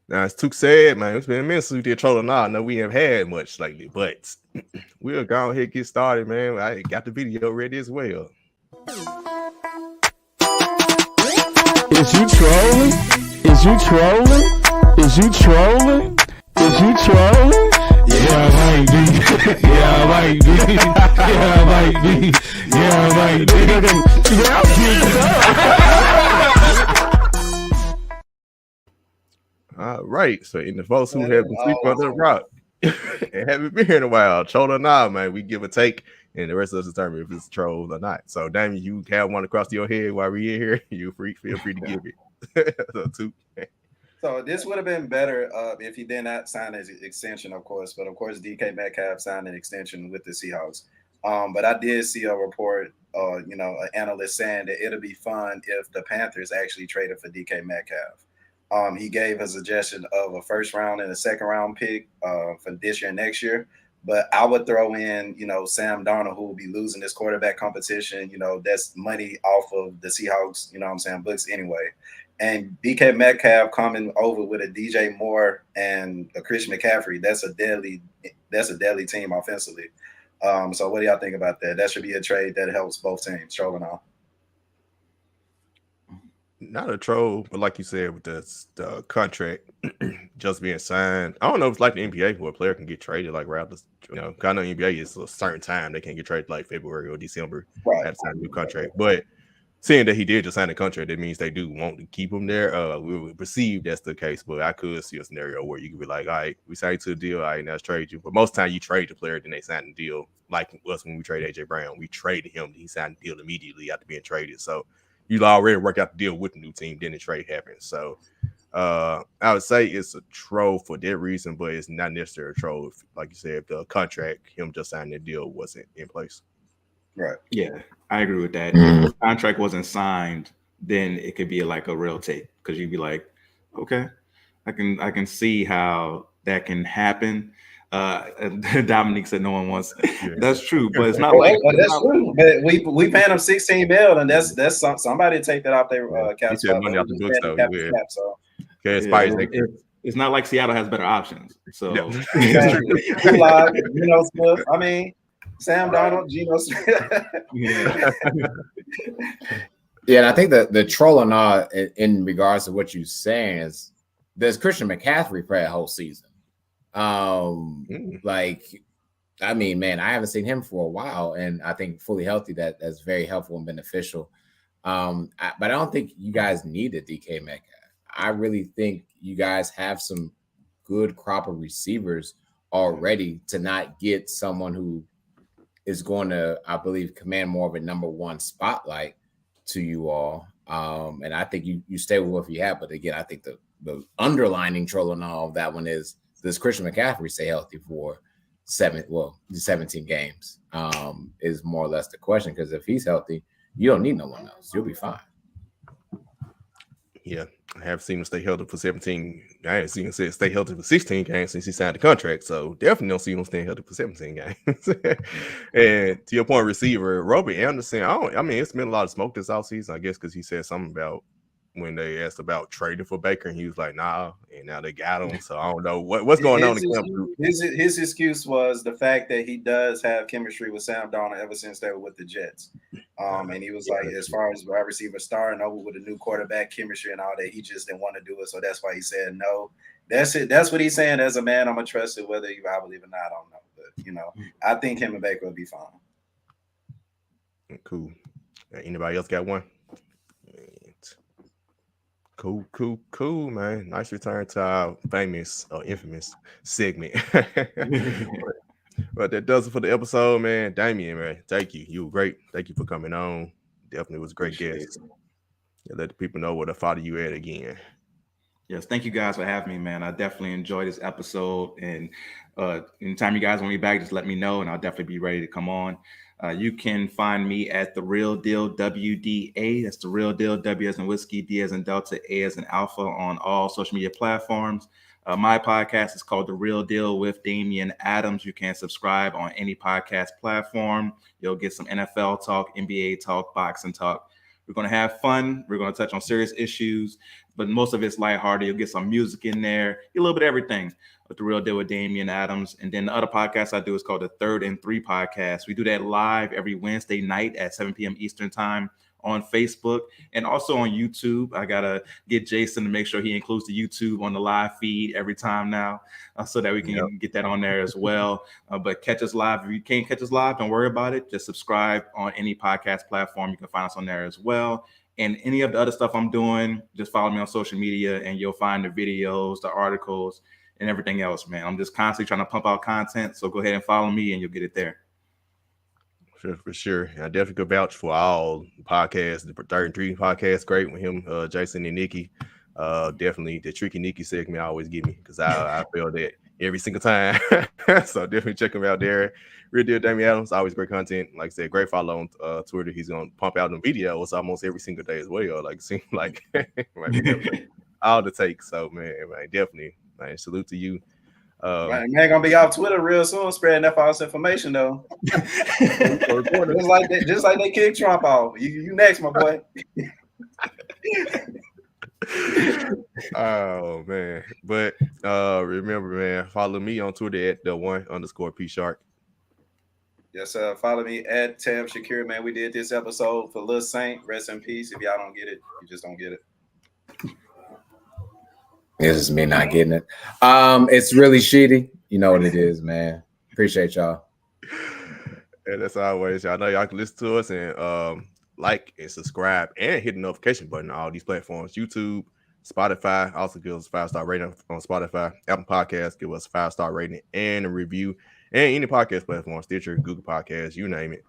Now it's too sad, man. It's been a minute since we did trolling now. I know we haven't had much lately, but we'll go ahead and get started, man. I got the video ready as well. Is you trolling? Is you trolling? Is you trolling? Is you trolling? Yeah, I might be. Yeah, I might be. Yeah, I might be. Yeah, I might be. Yeah, All right. So in the folks who have been sleeping under the rock and haven't been here in a while, troll or not, man, we give a take. And the rest of us determine if it's trolls or not. So, Damian, you have one across your head while we're in here. You feel free to give it. So this would have been better if he did not sign his extension, of course. But, of course, DK Metcalf signed an extension with the Seahawks. But I did see a report, an analyst saying that it'll be fun if the Panthers actually traded for DK Metcalf. He gave a suggestion of a first round and a second round pick for this year and next year. But I would throw in, Sam Darnold, who will be losing this quarterback competition. That's money off of the Seahawks, books anyway. And DK Metcalf coming over with a DJ Moore and a Christian McCaffrey. That's a deadly team offensively. So what do y'all think about that? That should be a trade that helps both teams, trolling off. Not a troll, but like you said, with the contract just being signed, I don't know if it's like the NBA where a player can get traded like Raptors. Kind of NBA is a certain time they can get traded like February or December at sign a new contract. But seeing that he did just sign a contract, that means they do want to keep him there. We would perceive that's the case, but I could see a scenario where you could be like, all right, we signed to a deal, all right, now let's trade you. But most time you trade the player, then they sign the deal. Like us when we traded AJ Brown, we traded him, he signed the deal immediately after being traded. So you already work out the deal with the new team, then the trade happens. So I would say it's a troll for that reason, but it's not necessarily a troll if, like you said, if the contract, him just signing the deal wasn't in place. Right. Yeah, I agree with that. If the contract wasn't signed, then it could be like a real take because you'd be like, okay, I can see how that can happen. Dominique said no one wants. That's true, but it's not like that's true. But we paying them $16 million, and that's somebody take that off their cap spot. Money out the books though. So. It's not like Seattle has better options. So Smith. I mean, Sam Darnold, Geno Smith. Yeah, and I think the troll and all in regards to what you're saying is there's Christian McCaffrey for that whole season. Like, I mean, man, I haven't seen him for a while, and I think fully healthy that's very helpful and beneficial. But I don't think you guys need a DK Metcalf. I really think you guys have some good crop of receivers already to not get someone who is going to, I believe, command more of a number one spotlight to you all. And I think you stay with what you have. But again, I think the underlining troll and all of that one is, does Christian McCaffrey stay healthy for 17 games? Is more or less the question. Because if he's healthy, you don't need no one else. You'll be fine. Yeah, I have seen him stay healthy for 17. I haven't seen him stay healthy for 16 games since he signed the contract. So definitely don't see him staying healthy for 17 games. And to your point, receiver, Robbie Anderson, it's been a lot of smoke this offseason, I guess, because he said something about when they asked about trading for Baker, and he was like, nah, and now they got him. So I don't know what's going on in camp. His excuse was the fact that he does have chemistry with Sam Darnold ever since they were with the Jets. And he was like, as far as wide receiver starting over with a new quarterback chemistry and all that, he just didn't want to do it. So that's why he said no. That's it. That's what he's saying. As a man, I'm going to trust it. Whether I believe it or not, I don't know. But, I think him and Baker will be fine. Cool. Anybody else got one? Cool, man. Nice return to our famous or infamous segment. But that does it for the episode, man. Damian, man, thank you. You were great. Thank you for coming on. Definitely was a great guest. Yeah, let the people know where to follow you at again. Yes, thank you guys for having me, man. I definitely enjoyed this episode. And anytime you guys want me back, just let me know, and I'll definitely be ready to come on. You can find me at The Real Deal WDA. That's The Real Deal, W as in whiskey, D as in Delta, A as in Alpha on all social media platforms. My podcast is called The Real Deal with Damian Adams. You can subscribe on any podcast platform. You'll get some NFL talk, NBA talk, boxing talk. We're going to have fun. We're going to touch on serious issues, but most of it's lighthearted. You'll get some music in there, a little bit of everything. With The Real Deal with Damian Adams. And then the other podcast I do is called the 3rd and 3 podcast. We do that live every Wednesday night at 7 p.m. Eastern time on Facebook and also on YouTube. I got to get Jason to make sure he includes the YouTube on the live feed every time now so that we can get that on there as well. But catch us live. If you can't catch us live, don't worry about it. Just subscribe on any podcast platform. You can find us on there as well. And any of the other stuff I'm doing, just follow me on social media and you'll find the videos, the articles, and everything else, man. I'm just constantly trying to pump out content. So go ahead and follow me and you'll get it there. For sure. I definitely could vouch for all podcasts. The 3rd and 3 podcast, great with him, Jason and Nikki. Definitely the Tricky Nikki segment I always give me because I feel that every single time. So definitely check him out there. Real Deal Damian Adams, always great content. Like I said, great follow on Twitter. He's gonna pump out them videos almost every single day as well. Like it seems like all the takes. So man, definitely, man, salute to you. Man, gonna be off Twitter real soon, spreading that false information though. just like they kicked Trump off. You next, my boy. Oh man, but remember, man, follow me on Twitter at @1_P_Shark. Yes, sir. Follow me at Tab Shakir, man. We did this episode for Lil Saint. Rest in peace. If y'all don't get it, you just don't get it. This is me not getting it. It's really shitty. You know what it is, man. Appreciate y'all. And as always, y'all know y'all can listen to us and like and subscribe and hit the notification button on all these platforms. YouTube, Spotify. Also give us a 5-star rating on Spotify. Apple Podcasts, give us a 5-star rating and a review. And any podcast platform, Stitcher, Google Podcasts, you name it.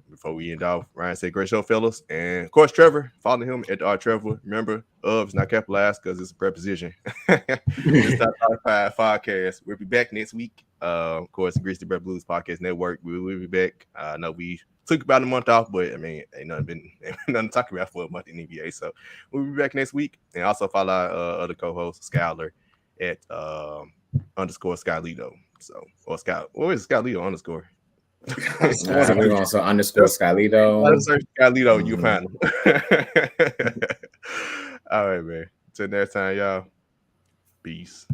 Before we end off, Ryan said, great show, fellas. And of course, Trevor, follow him at @Trevor. Remember, it's not capitalized because it's a preposition. It's not podcast. We'll be back next week. Of course, the Grizzly Bear Blues Podcast Network. We will be back. I know we took about a month off, but I mean, ain't nothing to talk about for a month in NBA. So we'll be back next week. And also follow our other co-host, Skyler, at _Skylido. So, or Sky, what is Skylido _? We're going to _Skylido. Skylido, you find him. All right, man. Till next time, y'all. Peace.